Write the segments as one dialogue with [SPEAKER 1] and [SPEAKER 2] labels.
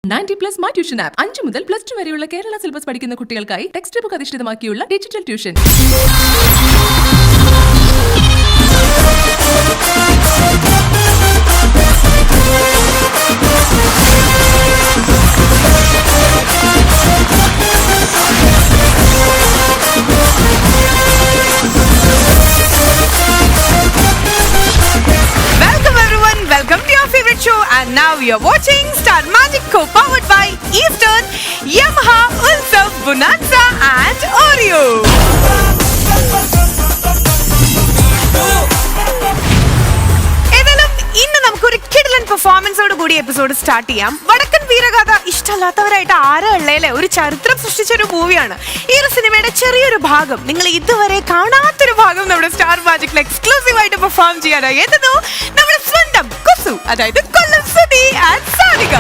[SPEAKER 1] 90+ My Tuition App 5 മുതൽ +2 വരെയുള്ള Kerala syllabus പഠിക്കുന്ന കുട്ടികൾക്കായി ടെക്സ്റ്റ് ബുക്ക് അധിഷ്ഠിതമാക്കിയുള്ള digital tuition.
[SPEAKER 2] Welcome to your favorite show, and now you're watching Star Magic co-powered by Eastern, Yamaha, Ulsav, Bonanza and Oreo. ഇന്ന് നമുക്കൊരു കിടിലൻ പെർഫോമൻസോട് കൂടി എപ്പിസോഡ് സ്റ്റാർട്ട് ചെയ്യാം. വടക്കൻ വീരഗാഥ ഇഷ്ടമല്ലാത്തവരായിട്ട് ആരാ ഉള്ളേലെ ഒരു ചരിത്രം സൃഷ്ടിച്ച ഒരു മൂവിയാണ്. ഈ ഒരു സിനിമയുടെ ചെറിയൊരു ഭാഗം, നിങ്ങൾ ഇതുവരെ കാണാത്തൊരു ഭാഗം നമ്മുടെ സ്റ്റാർ മാജിക്കിൽ എക്സ്ക്ലൂസീവ് ആയിട്ട് പെർഫോം ചെയ്യാനായി എത്തുന്നു നമ്മുടെ സ്വന്തം കുസു, അതായത് കൊല്ലം സുധി ആൻഡ് സാനിക.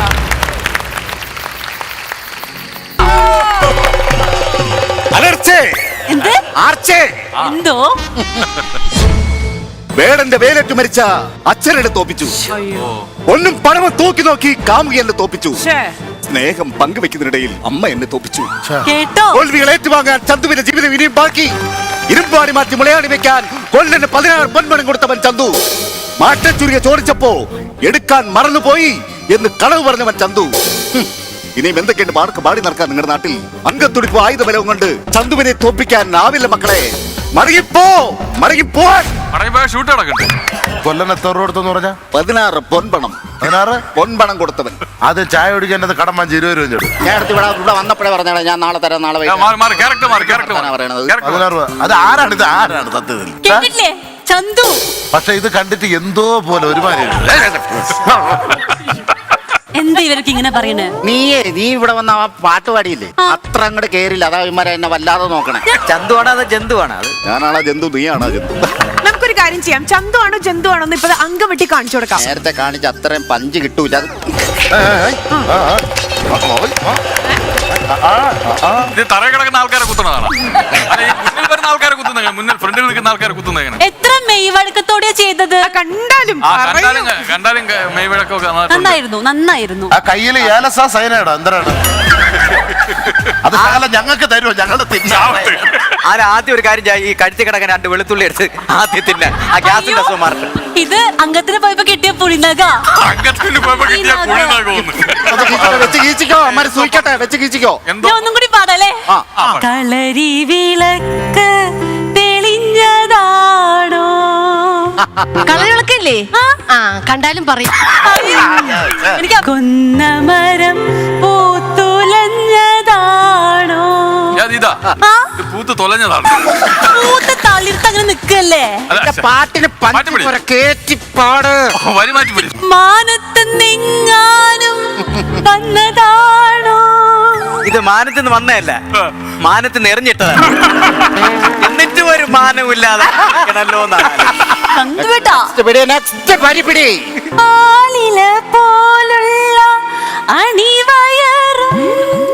[SPEAKER 3] എന്തോ
[SPEAKER 4] വേടന്റെ വേലറ്റ് മരിച്ച അച്ഛനെ തോപ്പിച്ചു. ഒന്നും പണവും തൂക്കി നോക്കി കാമുകിയെന്നെ തോപ്പിച്ചു. സ്നേഹം പങ്കുവെക്കുന്നതിനിടയിൽ അമ്മ എന്നെ തോപ്പിച്ചു. തോൽവികൾ ഏറ്റുവാങ്ങാൻ ചന്തുവിന്റെ ജീവിതം ഇനിയും ബാക്കി. ഇരുമ്പാടി മാറ്റി മുളയാടി വെക്കാൻ കൊല്ലന് 16 പൊന്മണം കൊടുത്തവൻ ചന്തു. മാറ്റച്ചുരിയെ ചോദിച്ചപ്പോ എടുക്കാൻ മറന്നുപോയി എന്ന് കളവ് പറഞ്ഞവൻ ചന്തു. ഇനിയും എന്തൊക്കെയുണ്ട് പാർക്ക് പാടി നടക്കാൻ നിങ്ങളുടെ നാട്ടിൽ? അംഗത്തുടിപ്പ് ആയുധബലവും കൊണ്ട് ചന്തുവിനെ തോപ്പിക്കാൻ ആവില്ല മക്കളെ.
[SPEAKER 5] കൊല്ലം എത്ര രൂപ കൊടുത്തെന്ന് പറഞ്ഞ?
[SPEAKER 4] 16 പൊൻപണം.
[SPEAKER 5] 16
[SPEAKER 4] പൊൻപണം കൊടുത്തവൻ.
[SPEAKER 5] അത് ചായ കുടിക്കേണ്ടത് കടം 20 രൂപ
[SPEAKER 4] ഞാൻ ഇവിടെ വന്നപ്പോഴേ പറഞ്ഞാണ് ഞാൻ നാളെ തരാം, നാളെ പറയണത്.
[SPEAKER 5] അത് ആരാണ്? ഇത് ആരാണ് സത്യത്തിൽ?
[SPEAKER 3] കേട്ടില്ലേ? ചന്തു.
[SPEAKER 5] പക്ഷെ ഇത് കണ്ടിട്ട് എന്തോ പോലെ ഒരുമാതിരി.
[SPEAKER 3] എന്താ ഇവർക്ക് ഇങ്ങനെ പറയണേ?
[SPEAKER 4] നീ ഇവിടെ വന്ന ആ പാട്ട് പാടിയില്ലേ, അത്ര അങ്ങോട്ട് കേറില്ല. അതാ ഇവന്മാരെ എന്നെ വല്ലാതെ നോക്കണേ.
[SPEAKER 6] ചന്തുവാണോ അതോ ജന്തുവാണോ?
[SPEAKER 4] ഞാനാണോ ജന്തു, നീയാണോ ജന്തു?
[SPEAKER 2] നമുക്കൊരു കാര്യം ചെയ്യാം, ചന്തു ആണോ ജന്തു ആണോ ഇപ്പൊ അംഗം വെട്ടി കാണിച്ചു കൊടുക്കാം.
[SPEAKER 4] നേരത്തെ കാണിച്ച അത്രയും പഞ്ച് കിട്ടൂല.
[SPEAKER 7] തറയിൽ കിടക്കുന്ന ആൾക്കാരെ കുത്തുന്നതാണ്, മുന്നിൽ വരുന്ന ആൾക്കാരെ കുത്തുന്ന, മുന്നിൽ ഫ്രണ്ടിൽ നിൽക്കുന്ന ആൾക്കാരെ കുത്തുന്ന.
[SPEAKER 3] എത്ര മെയ്വഴക്കത്തോടെ ചെയ്തത്.
[SPEAKER 2] കണ്ടാലും
[SPEAKER 7] മെയ്വഴക്കൊക്കെ
[SPEAKER 3] നന്നായിരുന്നു.
[SPEAKER 5] ആ കയ്യില് ഏലസ സൈനയുടെ എന്താണ് അത് സകലം ഞങ്ങൾക്ക് തരുമോ? ഞങ്ങളുടെ
[SPEAKER 6] ആദ്യം ഒരു കാര്യം ഈ കഴുത്തി കിടക്കാൻ 2 വെളുത്തുള്ളി എടുത്ത് ആദ്യം തിന്നെ ആ ഗ്യാസിന്റെ അസുഖം മാറട്ടെ.
[SPEAKER 3] ഇത് അംഗത്തിന് പോയപ്പോ കിട്ടിയ പുളിനക. ഒന്നും കൂടി പാടല്ലേ? കളരി വിളക്ക് തെളിഞ്ഞതാണോ?
[SPEAKER 8] കളരി വിളക്കല്ലേ? കണ്ടാലും പറയും.
[SPEAKER 3] എനിക്ക് കൊന്നമരം പൂത്തുലഞ്ഞതാണോ?
[SPEAKER 7] പൂത്ത് തൊലഞ്ഞതാണ്.
[SPEAKER 3] പൂത്ത് തളിർത്ത് അങ്ങനെ നിക്കല്ലേ?
[SPEAKER 4] പാട്ടിന് കേറ്റിപ്പാട്
[SPEAKER 3] മാനത്ത് നിങ്ങാനും വന്നതാണോ?
[SPEAKER 6] ഇത് മാനത്ത് നിന്ന് വന്നതല്ല, മാനത്ത് നിറഞ്ഞിട്ടതാണ്. എന്നിട്ടും ഒരു മാനമില്ലാതെ
[SPEAKER 3] പോലുള്ള അണിവയറും.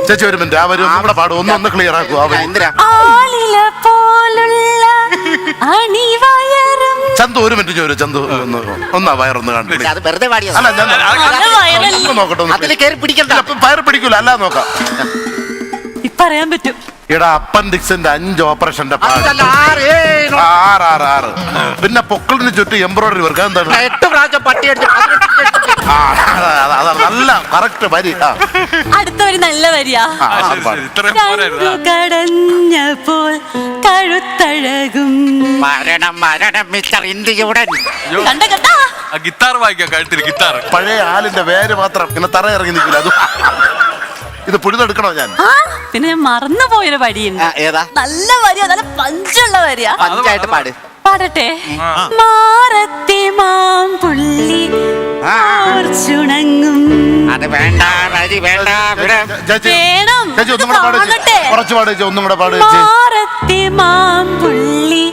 [SPEAKER 5] ചേച്ചി ഒരു മിനിറ്റ്, അവര് നമ്മുടെ പാടും ഒന്ന് ക്ലിയർ ആക്കുക.
[SPEAKER 3] ആലില പോലുള്ള അണിവയറും.
[SPEAKER 5] ചന്തു ഒരു മിനിറ്റ് ചോദിച്ചു. ചന്തു ഒന്നാ വയറൊന്ന് കാണില്ല. വയറ് പിടിക്കൂല, അല്ല നോക്കാം.
[SPEAKER 3] പറയാൻ പറ്റും.
[SPEAKER 5] ഇവിടെ അപ്പൻഡിക്സിന്റെ 5 ഓപ്പറേഷന്റെ 6 പിന്നെ പൊക്കിളിന് ചുറ്റും എംബ്രോയിഡറി വർക്ക്. എന്താണ്?
[SPEAKER 4] 8 പ്രാവശ്യം പട്ടി അടിച്ച്
[SPEAKER 5] നല്ല കറക്റ്റ് വരി.
[SPEAKER 3] അടുത്ത വരി നല്ല വരിയാ. കടഞ്ഞപ്പോൾ കഴുത്തഴകും
[SPEAKER 4] മരണം മരണം മിസ്റ്റർ ഇന്ത്യയുടെ
[SPEAKER 7] ഗിത്താർ വായിക്കാം കഴുത്തിൽ. ഗിത്താർ
[SPEAKER 5] പഴയ ആലിന്റെ വേര് മാത്രം ഇങ്ങനെ തറ ഇറങ്ങി നിൽക്കില്ല. അത് ഇത് പുഴുതെടുക്കണോ ഞാൻ?
[SPEAKER 3] പിന്നെ ഞാൻ മറന്നുപോയൊരു വരിയുണ്ട്. നല്ല വരിയാ, നല്ല പഞ്ചുള്ള വരിയാ.
[SPEAKER 4] പഞ്ചായിട്ട് പാട്.
[SPEAKER 3] പാടട്ടെ. മാറത്തി മാമ്പുള്ളി ചുണങ്ങും.
[SPEAKER 4] അത് വേണ്ട, വരി വേണ്ട.
[SPEAKER 3] വേണം.
[SPEAKER 5] കുറച്ച് പാട്, ഒന്നും കൂടെ പാട്.
[SPEAKER 3] മാറത്തി മാമ്പുള്ളി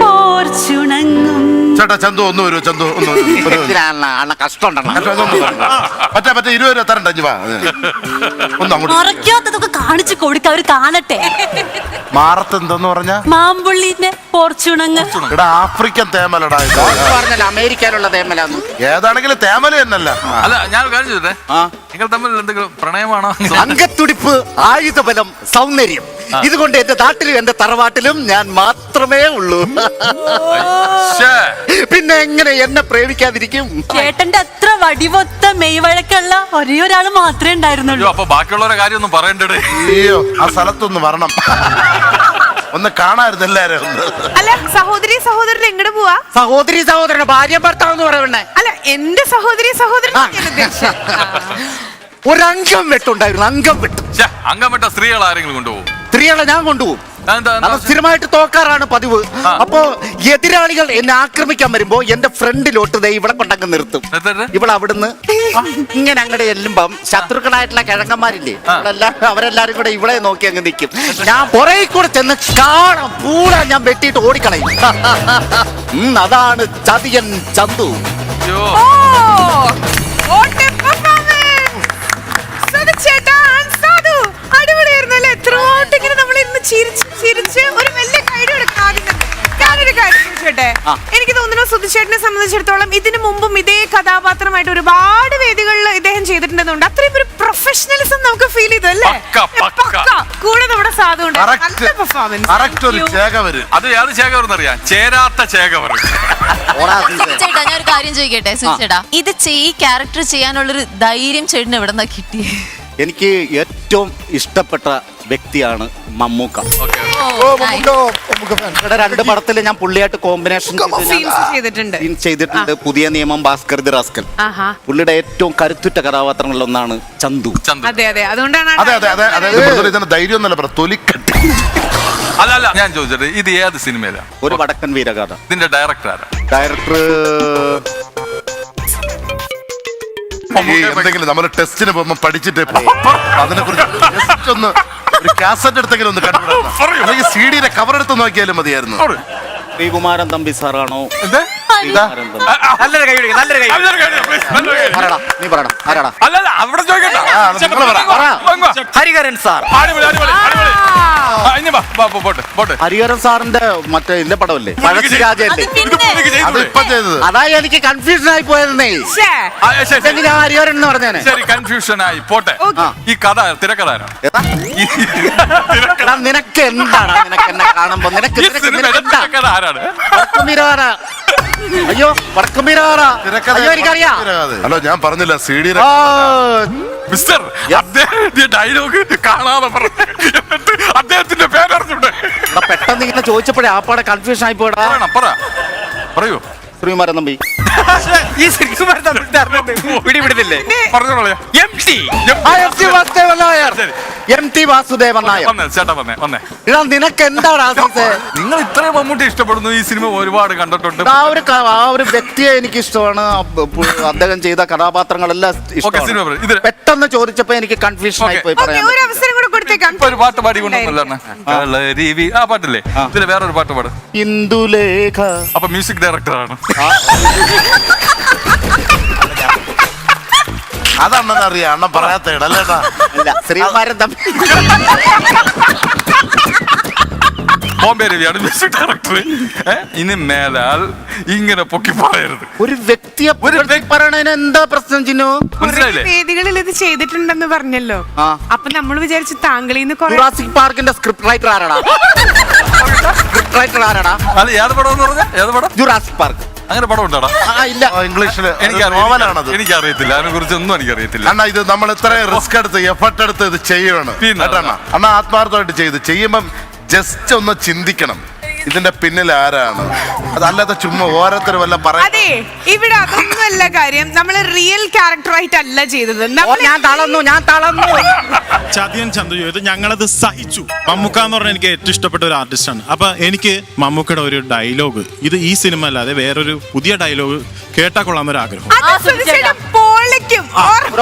[SPEAKER 3] പോർച്ചുണങ്ങും.
[SPEAKER 5] ചേട്ടാ ചന്തു ഒന്ന് വരൂ, ചന്തു ഒന്ന് വരൂ.
[SPEAKER 4] അണ്ണ കഷ്ടം
[SPEAKER 5] മറ്റേ 20 രൂപ തരണ്ട ഇഞ്ഞി വാ. ഒന്ന് അങ്ങോട്ട്
[SPEAKER 3] മറക്കാത്തതൊക്കെ കാണിച്ചു കൊടുക്ക, അവര് കാണട്ടെ.
[SPEAKER 5] മാറത്ത് എന്തെന്ന് പറഞ്ഞ
[SPEAKER 3] മാമ്പുള്ളിന്റെ പോർച്ചുണങ്ങ്.
[SPEAKER 5] ഇവിടെ ആഫ്രിക്കൻ തേമലടാ ഇത്.
[SPEAKER 4] പറഞ്ഞല്ല അമേരിക്കയിലുള്ള തേമലാന്ന്.
[SPEAKER 5] ഏതാണെങ്കിലും തേമല എന്നല്ല.
[SPEAKER 7] അല്ല ഞാൻ കാര്യം ചോദിച്ചേ, നിങ്ങൾ തമ്മിൽ എന്തെങ്കിലും പ്രണയമാണോ?
[SPEAKER 4] അംഗത്തുടിപ്പ്, ആയുധബലം, സൗന്ദര്യം, ഇതുകൊണ്ട് എന്റെ നാട്ടിലും എന്റെ തറവാട്ടിലും ഞാൻ മാത്രമേ ഉള്ളൂ.
[SPEAKER 7] ശ്ശേ.
[SPEAKER 4] പിന്നെ എങ്ങനെ എന്നെ പ്രേമിക്കാതിരിക്കും?
[SPEAKER 3] ചേട്ടന്റെ അത്ര വടിവൊത്ത മെയ്വഴക്കുള്ള ഒരേ ഒരാള് മാത്രമേ ഉണ്ടായിരുന്നുള്ളൂ.
[SPEAKER 7] അയ്യോ, അപ്പൊ ബാക്കിയുള്ളവരെ കാര്യം ഒന്നും പറയണ്ടേ?
[SPEAKER 5] അയ്യോ, ആ സ്ഥലത്തൊന്ന് വരണം. ഒന്ന് കാണായിരുന്നു എല്ലാരും ഒന്ന്.
[SPEAKER 2] അല്ല സഹോദരി സഹോദരൻ എങ്ങോട്ട് പോവാ?
[SPEAKER 4] സഹോദരി സഹോദരൻ ഭാര്യ ഭർത്താവെന്ന് പറയണേ.
[SPEAKER 2] അല്ല എന്റെ സഹോദരി സഹോദരൻ
[SPEAKER 4] ഒരംഗം വെട്ടുണ്ടായിരുന്നു, അംഗം വെട്ട്.
[SPEAKER 7] ശ്ശേ, അംഗം വിട്ട സ്ത്രീകൾ ആരെങ്കിലും കൊണ്ടുപോകും?
[SPEAKER 4] സ്ത്രീകളെ ഞാൻ കൊണ്ടുപോകും.
[SPEAKER 7] എന്താ
[SPEAKER 4] അത് സ്ഥിരമായിട്ട് തോക്കാറാണ് പതിവ്. അപ്പോ എതിരാളികൾ എന്നെ ആക്രമിക്കാൻ വരുമ്പോ എന്റെ ഫ്രണ്ടിലോട്ട് ദേ ഇവിടെ കൊണ്ടങ്ങ് നിർത്തും. ഇവിടെ അവിടുന്ന് ഇങ്ങനെ അങ്ങടെ ചെല്ലുമ്പം ശത്രുക്കളായിട്ടുള്ള കിഴങ്ങന്മാരില്ലേ, അവരെല്ലാരും കൂടെ ഇവിടെ നോക്കി അങ്ങ് നിൽക്കും. ഞാൻ പുറകെ കൂടെ ചെന്ന് കാണാം പൂള ഞാൻ വെട്ടിയിട്ട് ഓടിക്കളയും. അതാണ് ചതിയൻ ചന്തു.
[SPEAKER 7] അയ്യോ,
[SPEAKER 2] അടിപൊളിയായിരുന്നല്ലേ? എത്രയോട്ട് ഇങ്ങനെ നമ്മളിരുന്ന് ചിരിച്ച് ഒരു വലിയ കൈഡി കൊടുക്കാം. ഞാനൊരു കാര്യം ചോദിച്ചോട്ടെ, എനിക്ക് തോന്നുന്നു സുധിച്ചേട്ടനെ സംബന്ധിച്ചിടത്തോളം ഇതിനു മുമ്പും ഇതേ കഥാപാത്രമായിട്ട് ഒരുപാട് വേദികളിൽ ഇദ്ദേഹം ചെയ്തിട്ടുണ്ടെന്നുണ്ട്. അത്രയും ഒരു പ്രൊഫഷണലിസം നമുക്ക് ഫീൽ ചെയ്തു അല്ലേ? കൂടെ നമ്മുടെ സാധു ഉണ്ട്, നല്ല പെർഫോമൻസ്.
[SPEAKER 7] അത് ഏത് ചേകവരെന്നറിയാം? ചേരാത്ത ചേകവർ.
[SPEAKER 8] ചേട്ടാ ഞാൻ ഒരു കാര്യം ചോദിക്കട്ടെ സുചേട്ടാ, ഇത് ഈ ക്യാരക്ടർ ചെയ്യാനുള്ളൊരു ധൈര്യം ചേട്ടന് എവിടെ നിന്നാ കിട്ടി?
[SPEAKER 4] എനിക്ക് ഏറ്റവും ഇഷ്ടപ്പെട്ട വ്യക്തിയാണ് മമ്മൂക്ക. ഇവിടെ 2 പടത്തിൽ ഞാൻ പുള്ളിയായിട്ട് കോമ്പിനേഷൻ ചെയ്തിട്ടുണ്ട്. പുതിയ നിയമം, ഭാസ്കർ ദി റാസ്കൽ. പുള്ളിയുടെ ഏറ്റവും കരുത്തുറ്റ കഥാപാത്രങ്ങളിൽ ഒന്നാണ് ചന്തു.
[SPEAKER 2] അതെ അതെ, അതുകൊണ്ടാണ്
[SPEAKER 5] ധൈര്യം എന്നല്ല തൊലിക്കട്ടി.
[SPEAKER 7] അല്ല ഞാൻ ചോദിച്ചത്, ഇത് ഏത് സിനിമയിലാ?
[SPEAKER 4] ഒരു വടക്കൻ വീരഗാഥ.
[SPEAKER 7] ഇതിന്റെ ഡയറക്ടർ ആരാ?
[SPEAKER 4] ഡയറക്ടർ
[SPEAKER 5] എന്തെങ്കിലും നമ്മൾ ടെസ്റ്റിന് പോകുമ്പോ പഠിച്ചിട്ട് അതിനെ കുറിച്ച് ഒന്ന് ഒരു കാസറ്റ് എടുത്തെങ്കിലും ഒന്ന് കണ്ടുപിടാം. അല്ലെങ്കിൽ CD-യുടെ കവർ എടുത്ത് നോക്കിയാലും മതിയായിരുന്നു.
[SPEAKER 4] ശ്രീകുമാരൻ തമ്പി സാറാണോ?
[SPEAKER 6] നല്ലൊരു കൈ പിടിക്ക്, നല്ലൊരു കൈ.
[SPEAKER 4] പറയടാ, നീ പറയടാ, ആരാടാ?
[SPEAKER 7] അല്ലല്ല, അവിടെ ചോദിക്കട്ടെ.
[SPEAKER 6] ഹരിഹരൻ സാർ.
[SPEAKER 7] പോട്ടെ.
[SPEAKER 4] ഹരിഹരൻ സാറിന്റെ മറ്റേ ഇല്ല പടമല്ലേ, പഴശ്ശിരാജയല്ലേ?
[SPEAKER 5] അതിപ്പോ ചെയ്തത്
[SPEAKER 4] അതാ എനിക്ക് കൺഫ്യൂഷൻ ആയി പോയതെന്നേ. ഞാൻ ഹരിഹരൻ എന്ന് പറഞ്ഞേനെ.
[SPEAKER 7] ശരി, കൺഫ്യൂഷൻ ആയി പോട്ടെ. ഈ കഥ തിരക്കഥ ആരാ?
[SPEAKER 4] എടാ, നിനക്ക് എന്താണ്? നിനക്ക് എന്നെ കാണുമ്പോ നിനക്ക്
[SPEAKER 7] തിരക്കഥ ആരാണ്?
[SPEAKER 4] വടക്കുംവീരഗാഥ. അയ്യോ, വടക്കുംവീരഗാഥ. അയ്യോ, എനിക്കറിയാം.
[SPEAKER 5] ഹലോ, ഞാൻ പറഞ്ഞില്ല CD-യുടെ
[SPEAKER 7] മിസ്റ്റർ, അദ്ദേഹത്തിന്റെ ഡയലോഗ് കാണാതെ പറഞ്ഞു. അദ്ദേഹത്തിന്റെ പേരറിഞ്ഞുണ്ട്.
[SPEAKER 4] പെട്ടെന്ന് ഇങ്ങനെ ചോദിച്ചപ്പോഴേ ആപ്പാടെ കൺഫ്യൂഷൻ ആയി പോയടാ.
[SPEAKER 7] പറയൂ.
[SPEAKER 4] ശ്രീകുമാരൻ തമ്പി.
[SPEAKER 6] ഈ ശ്രീകുമാരൻ പിടിപിടുന്നില്ലേ?
[SPEAKER 7] പറഞ്ഞോളൂ.
[SPEAKER 4] MT വാസുദേവൻ നായർ.
[SPEAKER 7] ചേട്ടാ വന്നേ.
[SPEAKER 4] ഇടാ, നിനക്ക് എന്താണ് ആസീസേ?
[SPEAKER 7] നിങ്ങൾ ഇത്രയും മമ്മൂട്ടി ഇഷ്ടപ്പെടുന്നു, ഈ സിനിമ ഒരുപാട് കണ്ടിട്ടുണ്ട്.
[SPEAKER 4] ആ ഒരു വ്യക്തിയെ എനിക്ക് ഇഷ്ടമാണ്. അദ്ദേഹം ചെയ്ത കഥാപാത്രങ്ങളെല്ലാം ഇഷ്ടമാണ്. പെട്ടെന്ന് ചോദിച്ചപ്പോ എനിക്ക് കൺഫ്യൂഷൻ ആയി പോയി. പറയാം,
[SPEAKER 2] ഒരു അവസരം കൂടെ കൊടുത്തേക്കാം.
[SPEAKER 7] ഒരു പാട്ട് പാടി കൊണ്ടുവന്നല്ലാണ് ആ പാട്ടില്ലേ? ഇതില് വേറൊരു പാട്ട് പാട്.
[SPEAKER 4] ഇന്ദുലേഖ.
[SPEAKER 7] അപ്പൊ മ്യൂസിക് ഡയറക്ടറാണ്.
[SPEAKER 5] അതാണെന്ന് അറിയാം, അണ്ണൻ പറയാത്ത ഇടല്ലേട്ടാ.
[SPEAKER 4] ശ്രീകുമാരൻ തമ്പി.
[SPEAKER 7] ബോംബെ രവിയാണ് മ്യൂസിക് ഡയറക്ടർ. ഇനി മേലാൽ ഇങ്ങനെ പൊക്കി പറയരുത്.
[SPEAKER 4] ഒരു വ്യക്തിയെ പറയണതിന് എന്താ പ്രശ്നം ചിന്നു?
[SPEAKER 7] മനസ്സിലായില്ലേ?
[SPEAKER 2] വേദികളിൽ ഇത് ചെയ്തിട്ടുണ്ടെന്ന് പറഞ്ഞല്ലോ. അപ്പൊ നമ്മൾ വിചാരിച്ചു താങ്കളിന്ന്
[SPEAKER 4] ജുറാസിക് പാർക്കിന്റെ സ്ക്രിപ്റ്റ് റൈറ്റർ ആരാടാ? സ്ക്രിപ്റ്റ് റൈറ്റർ ആരാടാ?
[SPEAKER 7] അത് ഏത് പടം എന്ന് പറഞ്ഞാൽ? ഏത് പടം?
[SPEAKER 4] Jurassic park.
[SPEAKER 7] അങ്ങനെ പടം ഉണ്ടാടാ?
[SPEAKER 4] ഇല്ല,
[SPEAKER 5] ഇംഗ്ലീഷില്
[SPEAKER 7] നോവലാണത്. എനിക്കറിയത്തില്ല, അതിനെ കുറിച്ച് ഒന്നും എനിക്കറിയത്തില്ല.
[SPEAKER 5] അണ്ണാ, ഇത് നമ്മൾ ഇത്രയും റിസ്ക് എടുത്ത് എഫർട്ട് എടുത്ത് ഇത് ചെയ്യണം. അണ്ണാ ആത്മാർത്ഥമായിട്ട് ചെയ്യുമ്പം ജസ്റ്റ് ഒന്ന് ചിന്തിക്കണം, ഇതിന്റെ പിന്നിൽ ആരാണ്. അതല്ലാതെ ചുമ്മാ ഓരോരുത്തരും വല്ല പറയാം.
[SPEAKER 2] അതെ, ഇവിടെ അതൊന്നുമല്ല കാര്യം. നമ്മള് റിയൽ ക്യാരക്ടറായിട്ടല്ല ചെയ്തത്.
[SPEAKER 4] ഞാൻ തളർന്നു.
[SPEAKER 9] ചതിയൻ ചന്തു ചെയ്ത് ഞങ്ങളത് സഹിച്ചു. മമ്മൂക്ക എന്ന് പറഞ്ഞാൽ എനിക്ക് ഏറ്റവും ഇഷ്ടപ്പെട്ട ഒരു ആർട്ടിസ്റ്റാണ്. അപ്പൊ എനിക്ക് മമ്മൂക്കയുടെ ഒരു ഡയലോഗ്, ഇത് ഈ സിനിമ അല്ലാതെ വേറൊരു പുതിയ ഡയലോഗ് കേട്ടാ കൊള്ളാന്നൊരു ആഗ്രഹം.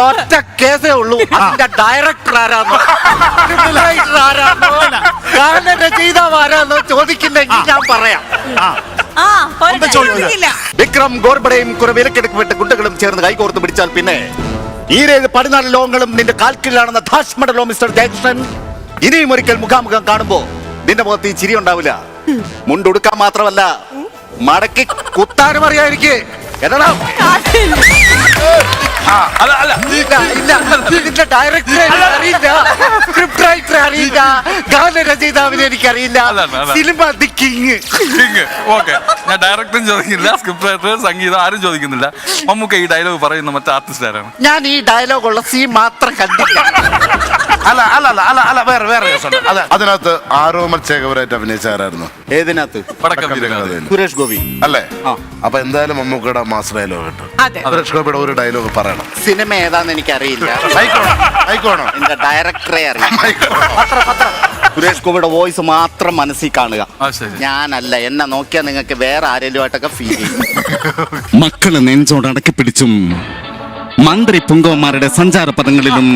[SPEAKER 4] ഒറ്റ കേസേ ഉള്ളൂ, അതിന്റെ ഡയറക്ടർ ആരാന്നോ ചെയ്താവാരാന്നോ ചോദിക്കുന്നെങ്കിൽ ഞാൻ പറയാം.
[SPEAKER 3] ആ പോരട്ടെ.
[SPEAKER 2] ഇല്ല.
[SPEAKER 4] വിക്രം ഗോർബടയും കുറെ വിലക്കെടുക്കപ്പെട്ട ഗുണ്ടകളും ചേർന്ന് കൈകോർത്ത് പിടിച്ചാൽ പിന്നെ ഈ 14 ലോകങ്ങളും നിന്റെ കാൽക്കീഴിലാണെന്ന ധാഷ്മടലോ മിസ്റ്റർ ജയകൃഷ്ണൻ. ഇനിയും ഒരിക്കൽ മുഖാമുഖം കാണുമ്പോ നിന്റെ മുഖത്ത് ഈ ചിരി ഉണ്ടാവില്ല. മുണ്ടുടുക്കാൻ മാത്രമല്ല മടക്കി കുത്താനും അറിയാതിരിക്കേ. എന്നടാ
[SPEAKER 7] അല്ല അല്ല
[SPEAKER 4] ഡയറക്ടറെ അറിയില്ല, സ്ക്രിപ്റ്റ് റൈറ്ററെ അറിയില്ല, ഗാനരചയിതാവിനെ എനിക്കറിയില്ല. Cinema the king.
[SPEAKER 7] ഓക്കെ, ഞാൻ ഡയറക്ടറും ചോദിക്കുന്നില്ല, സ്ക്രിപ്റ്റ് റൈറ്റർ, സംഗീതം ആരും ചോദിക്കുന്നില്ല. മമ്മൂക്ക ഈ ഡയലോഗ് പറയുന്ന മറ്റേ ആർട്ടിസ്റ്റ് ആരാണ്?
[SPEAKER 4] ഞാൻ ഈ ഡയലോഗ് ഉള്ള സീൻ മാത്രം കണ്ടില്ല.
[SPEAKER 5] അല്ല അല്ല അല്ല അല്ല അല്ല വേറെ വേറെ രസമുണ്ട്. അതെ, അതിനകത്ത് ആരോമൽ ചേകവരായിട്ട് അഭിനയിച്ച ആരായിരുന്നു?
[SPEAKER 4] ഏതിനകത്ത്?
[SPEAKER 7] വടക്കം വീരഗാഥ.
[SPEAKER 4] സുരേഷ് ഗോപി
[SPEAKER 5] അല്ലേ? അപ്പൊ എന്തായാലും മമ്മൂക്കയുടെ മാസ് ഡയലോഗ് കിട്ടും.
[SPEAKER 2] അതെ.
[SPEAKER 5] സുരേഷ് ഗോപിയുടെ ഒരു ഡയലോഗ് പറയണം.
[SPEAKER 4] സിനിമ ഏതാന്ന് എനിക്കറിയില്ല,
[SPEAKER 5] ആയിക്കോണോ?
[SPEAKER 4] എന്റെ ഡയറക്ടറെ അറിയാം. സുരേഷ് ഗോപിയുടെ വോയിസ് മാത്രം മനസ്സിൽ കാണുക. ഞാനല്ല, എന്നെ നോക്കിയാൽ നിങ്ങൾക്ക് വേറെ ആരെങ്കിലും ആയിട്ടൊക്കെ ഫീൽ ചെയ്യും. മക്കള് നെഞ്ചോട് അടക്കി പിടിച്ചും മന്ത്രി പുങ്കവന്മാരുടെ സഞ്ചാര പദങ്ങളിലും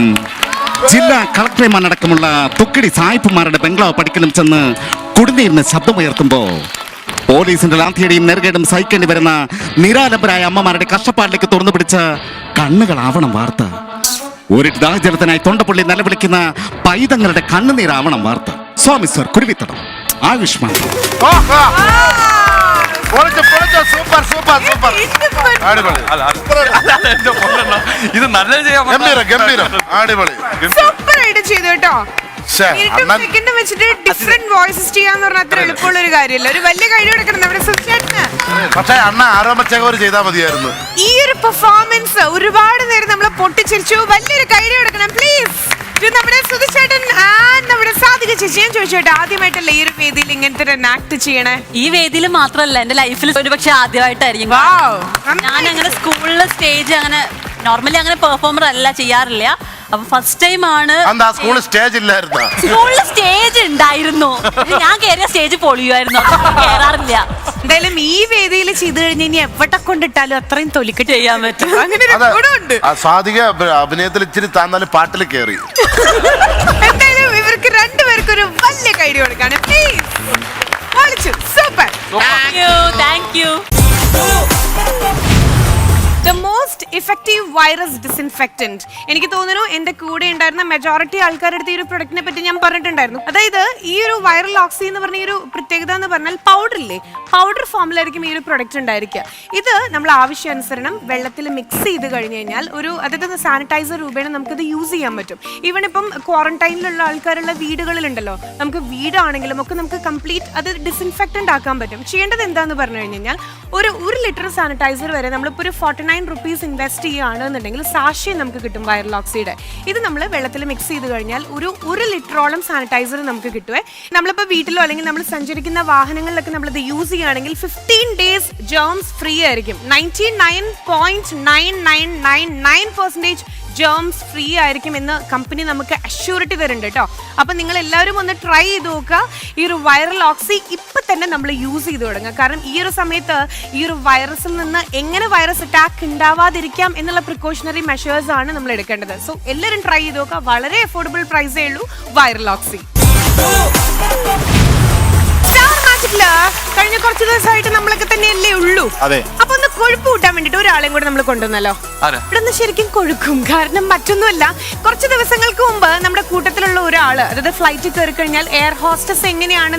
[SPEAKER 4] ജില്ലാ കളക്ടർമാരടക്കമുള്ള തുക്കിടി സായിപ്പുമാരുടെ ബംഗ്ലാവ് പഠിക്കലും ചെന്ന് കുടിനീരിന് ശബ്ദമുയർത്തുമ്പോ പോലീസിന്റെ ലാത്തിയടിയും നെറുകേടും സഹിക്കേണ്ടി വരുന്ന നിരാലംബരായ അമ്മമാരുടെ കഷ്ടപ്പാടിലേക്ക് തുറന്നു പിടിച്ച കണ്ണുകളാവണം വാർത്ത. ഒരു ദാഹജലത്തിനായി തൊണ്ടപ്പുള്ളി നിലവിളിക്കുന്ന പൈതങ്ങളുടെ കണ്ണുനീരാവണം വാർത്ത. Swami sir, Kuruvithadam, Ayushman.
[SPEAKER 5] Super super super. അടിപൊളി.
[SPEAKER 7] ഇത് നല്ല ചെയ്യാൻ
[SPEAKER 5] ഗംഭീരം ഗംഭീരം. അടിപൊളി.
[SPEAKER 2] സൂപ്പർ ആയിട്ട് ചെയ്തു കേട്ടോ. സെക്കൻഡ് വെച്ചിട്ട് ഡിഫറെന്റ് വോയിസസ് ചെയ്യാന്ന് പറഞ്ഞാൽ അത്ര എളുപ്പമുള്ള ഒരു കാര്യമല്ല. ഒരു വലിയ കഴിവ് എടുക്കണം നമ്മുടെ സുചേട്ടന്.
[SPEAKER 5] പക്ഷേ അണ്ണ ആരോമൽ ചേകവർ ചെയ്താൽ മതിയായിരുന്നു.
[SPEAKER 2] ഈ ഒരു പെർഫോമൻസ് ഒരുപാട് നേരം നമ്മൾ പൊട്ടിച്ചിരിച്ചു. വലിയൊരു കഴിവ് എടുക്കണം പ്ലീസ്. നമ്മുടെ സുധിച്ചേട്ടൻ നമ്മുടെ സാധിക ചേച്ചി, ഞാൻ ചോദിച്ചോട്ടെ, ആദ്യമായിട്ടല്ലേ ഈ ഒരു വേദിയിൽ ഇങ്ങനത്തെ ഒരു ആക്ട് ചെയ്യണേ?
[SPEAKER 3] ഈ വേദിയിൽ മാത്രമല്ല, എന്റെ ലൈഫിൽ ഒരുപക്ഷെ ആദ്യമായിട്ടായിരിക്കും. ഞാൻ അങ്ങനെ സ്കൂളിലെ സ്റ്റേജ് അങ്ങനെ നോർമലി അങ്ങനെ പെർഫോമർ അല്ല, ചെയ്യാറില്ല. അപ്പൊ ഫസ്റ്റ് ടൈം ആണ്.
[SPEAKER 5] സ്കൂളിൽ സ്റ്റേജ് ഇല്ലായിരുന്നു?
[SPEAKER 3] സ്കൂളിൽ സ്റ്റേജ് ഉണ്ടായിരുന്നു, ഞാൻ കയറിയ സ്റ്റേജ് പൊളിയുമായിരുന്നു, കയറാറില്ല.
[SPEAKER 2] എന്തായാലും ഈ വേദിയിൽ ചെയ്തു കഴിഞ്ഞാൽ ഇനി എവിടെ കൊണ്ടിട്ടാലും അത്രയും തൊലിക്കെട്ട്
[SPEAKER 3] ചെയ്യാൻ പറ്റും.
[SPEAKER 2] അങ്ങനെ ഒരു ഗുണമുണ്ട്.
[SPEAKER 5] സാധിക അഭിനയത്തിൽ ഇച്ചിരി താന്നാലും പാട്ടിൽ കയറി.
[SPEAKER 2] എന്തായാലും ഇവർക്ക് രണ്ടുപേർക്കും ഒരു വലിയ കൈഡി കൊടുക്കാണ് please. Super.
[SPEAKER 3] Thank you.
[SPEAKER 2] The most effective virus disinfectant. എനിക്ക് തോന്നുന്നു എന്റെ കൂടെ ഉണ്ടായിരുന്ന മെജോറിറ്റി ആൾക്കാരുടെ അടുത്ത് ഈ ഒരു പ്രൊഡക്റ്റിനെ പറ്റി ഞാൻ പറഞ്ഞിട്ടുണ്ടായിരുന്നു. അതായത് ഈ ഒരു വൈറൽ ഓക്സി എന്ന് പറഞ്ഞ ഈ ഒരു പ്രത്യേകത എന്ന് പറഞ്ഞാൽ പൗഡറില്ലേ, പൗഡർ ഫോമിലായിരിക്കും ഈ ഒരു പ്രൊഡക്റ്റ് ഉണ്ടായിരിക്കുക. ഇത് നമ്മൾ ആവശ്യാനുസരണം വെള്ളത്തിൽ മിക്സ് ചെയ്ത് കഴിഞ്ഞ് കഴിഞ്ഞാൽ അതായത് സാനിറ്റൈസർ രൂപേണ നമുക്കിത് യൂസ് ചെയ്യാൻ പറ്റും. ഈവൻ ഇപ്പം ക്വാറന്റൈനിലുള്ള ആൾക്കാരുള്ള വീടുകളിലുണ്ടല്ലോ, നമുക്ക് വീടാണെങ്കിലും ഒക്കെ നമുക്ക് കംപ്ലീറ്റ് അത് ഡിസിൻഫെക്റ്റന്റ് ആക്കാൻ പറ്റും. ചെയ്യേണ്ടത് എന്താന്ന് പറഞ്ഞു കഴിഞ്ഞാൽ ഒരു ലിറ്റർ സാനിറ്റൈസർ വരെ നമ്മളിപ്പോൾ ഒരു 49 rupees ഇൻവെസ്റ്റ് ചെയ്യുകയാണെന്നുണ്ടെങ്കിൽ സാഷേ നമുക്ക് കിട്ടും വൈറൽ ഓക്സിയുടെ. ഇത് നമ്മൾ വെള്ളത്തിൽ മിക്സ് ചെയ്ത് കഴിഞ്ഞാൽ ഒരു ലിറ്ററോളം സാനിറ്റൈസർ നമുക്ക് കിട്ടുവേ. നമ്മളിപ്പോൾ വീട്ടിലോ അല്ലെങ്കിൽ നമ്മൾ സഞ്ചരിക്കുന്ന വാഹനങ്ങളിലൊക്കെ നമ്മളിത് യൂസ് ചെയ്യുകയാണെങ്കിൽ 15 days ജേംസ് ഫ്രീ ആയിരിക്കും. 99.9999% ജേംസ് ഫ്രീ ആയിരിക്കും എന്ന് കമ്പനി നമുക്ക് അഷ്യൂരിറ്റി തരുന്നുണ്ട് കേട്ടോ. അപ്പം നിങ്ങൾ എല്ലാവരും ഒന്ന് ട്രൈ ചെയ്ത് നോക്കുക. ഈ ഒരു വൈറൽ ഓക്സി ഇപ്പം തന്നെ നമ്മൾ യൂസ് ചെയ്ത് തുടങ്ങുക. കാരണം ഈ ഒരു സമയത്ത് ഈ ഒരു വൈറസിൽ നിന്ന് എങ്ങനെ വൈറസ് അറ്റാക്ക് ഉണ്ടാവാതിരിക്കാം എന്നുള്ള പ്രിക്കോഷണറി മെഷേഴ്സ് ആണ് നമ്മൾ എടുക്കേണ്ടത്. സോ എല്ലാവരും ട്രൈ ചെയ്ത് നോക്കുക. വളരെ അഫോർഡബിൾ പ്രൈസേ ഉള്ളൂ വൈറൽ ഓക്സി. കഴിഞ്ഞ കുറച്ച് ദിവസമായിട്ട് നമ്മളൊക്കെ തന്നെയല്ലേ ഉള്ളൂ. അപ്പൊ ഒന്ന് കൊഴുപ്പ് കൂട്ടാൻ വേണ്ടിട്ട് ഒരാളെയും കൂടെ നമ്മൾ കൊണ്ടുവന്നല്ലോ. ഇവിടെ നിന്ന് ശരിക്കും കൊഴുക്കും. കാരണം മറ്റൊന്നുമല്ല, കുറച്ച് ദിവസങ്ങൾക്ക് മുമ്പ് നമ്മുടെ കൂട്ടത്തിലുള്ള ഒരാള്, അതായത് ഫ്ലൈറ്റിൽ കയറി കഴിഞ്ഞാൽ എയർ ഹോസ്റ്റസ് എങ്ങനെയാണ്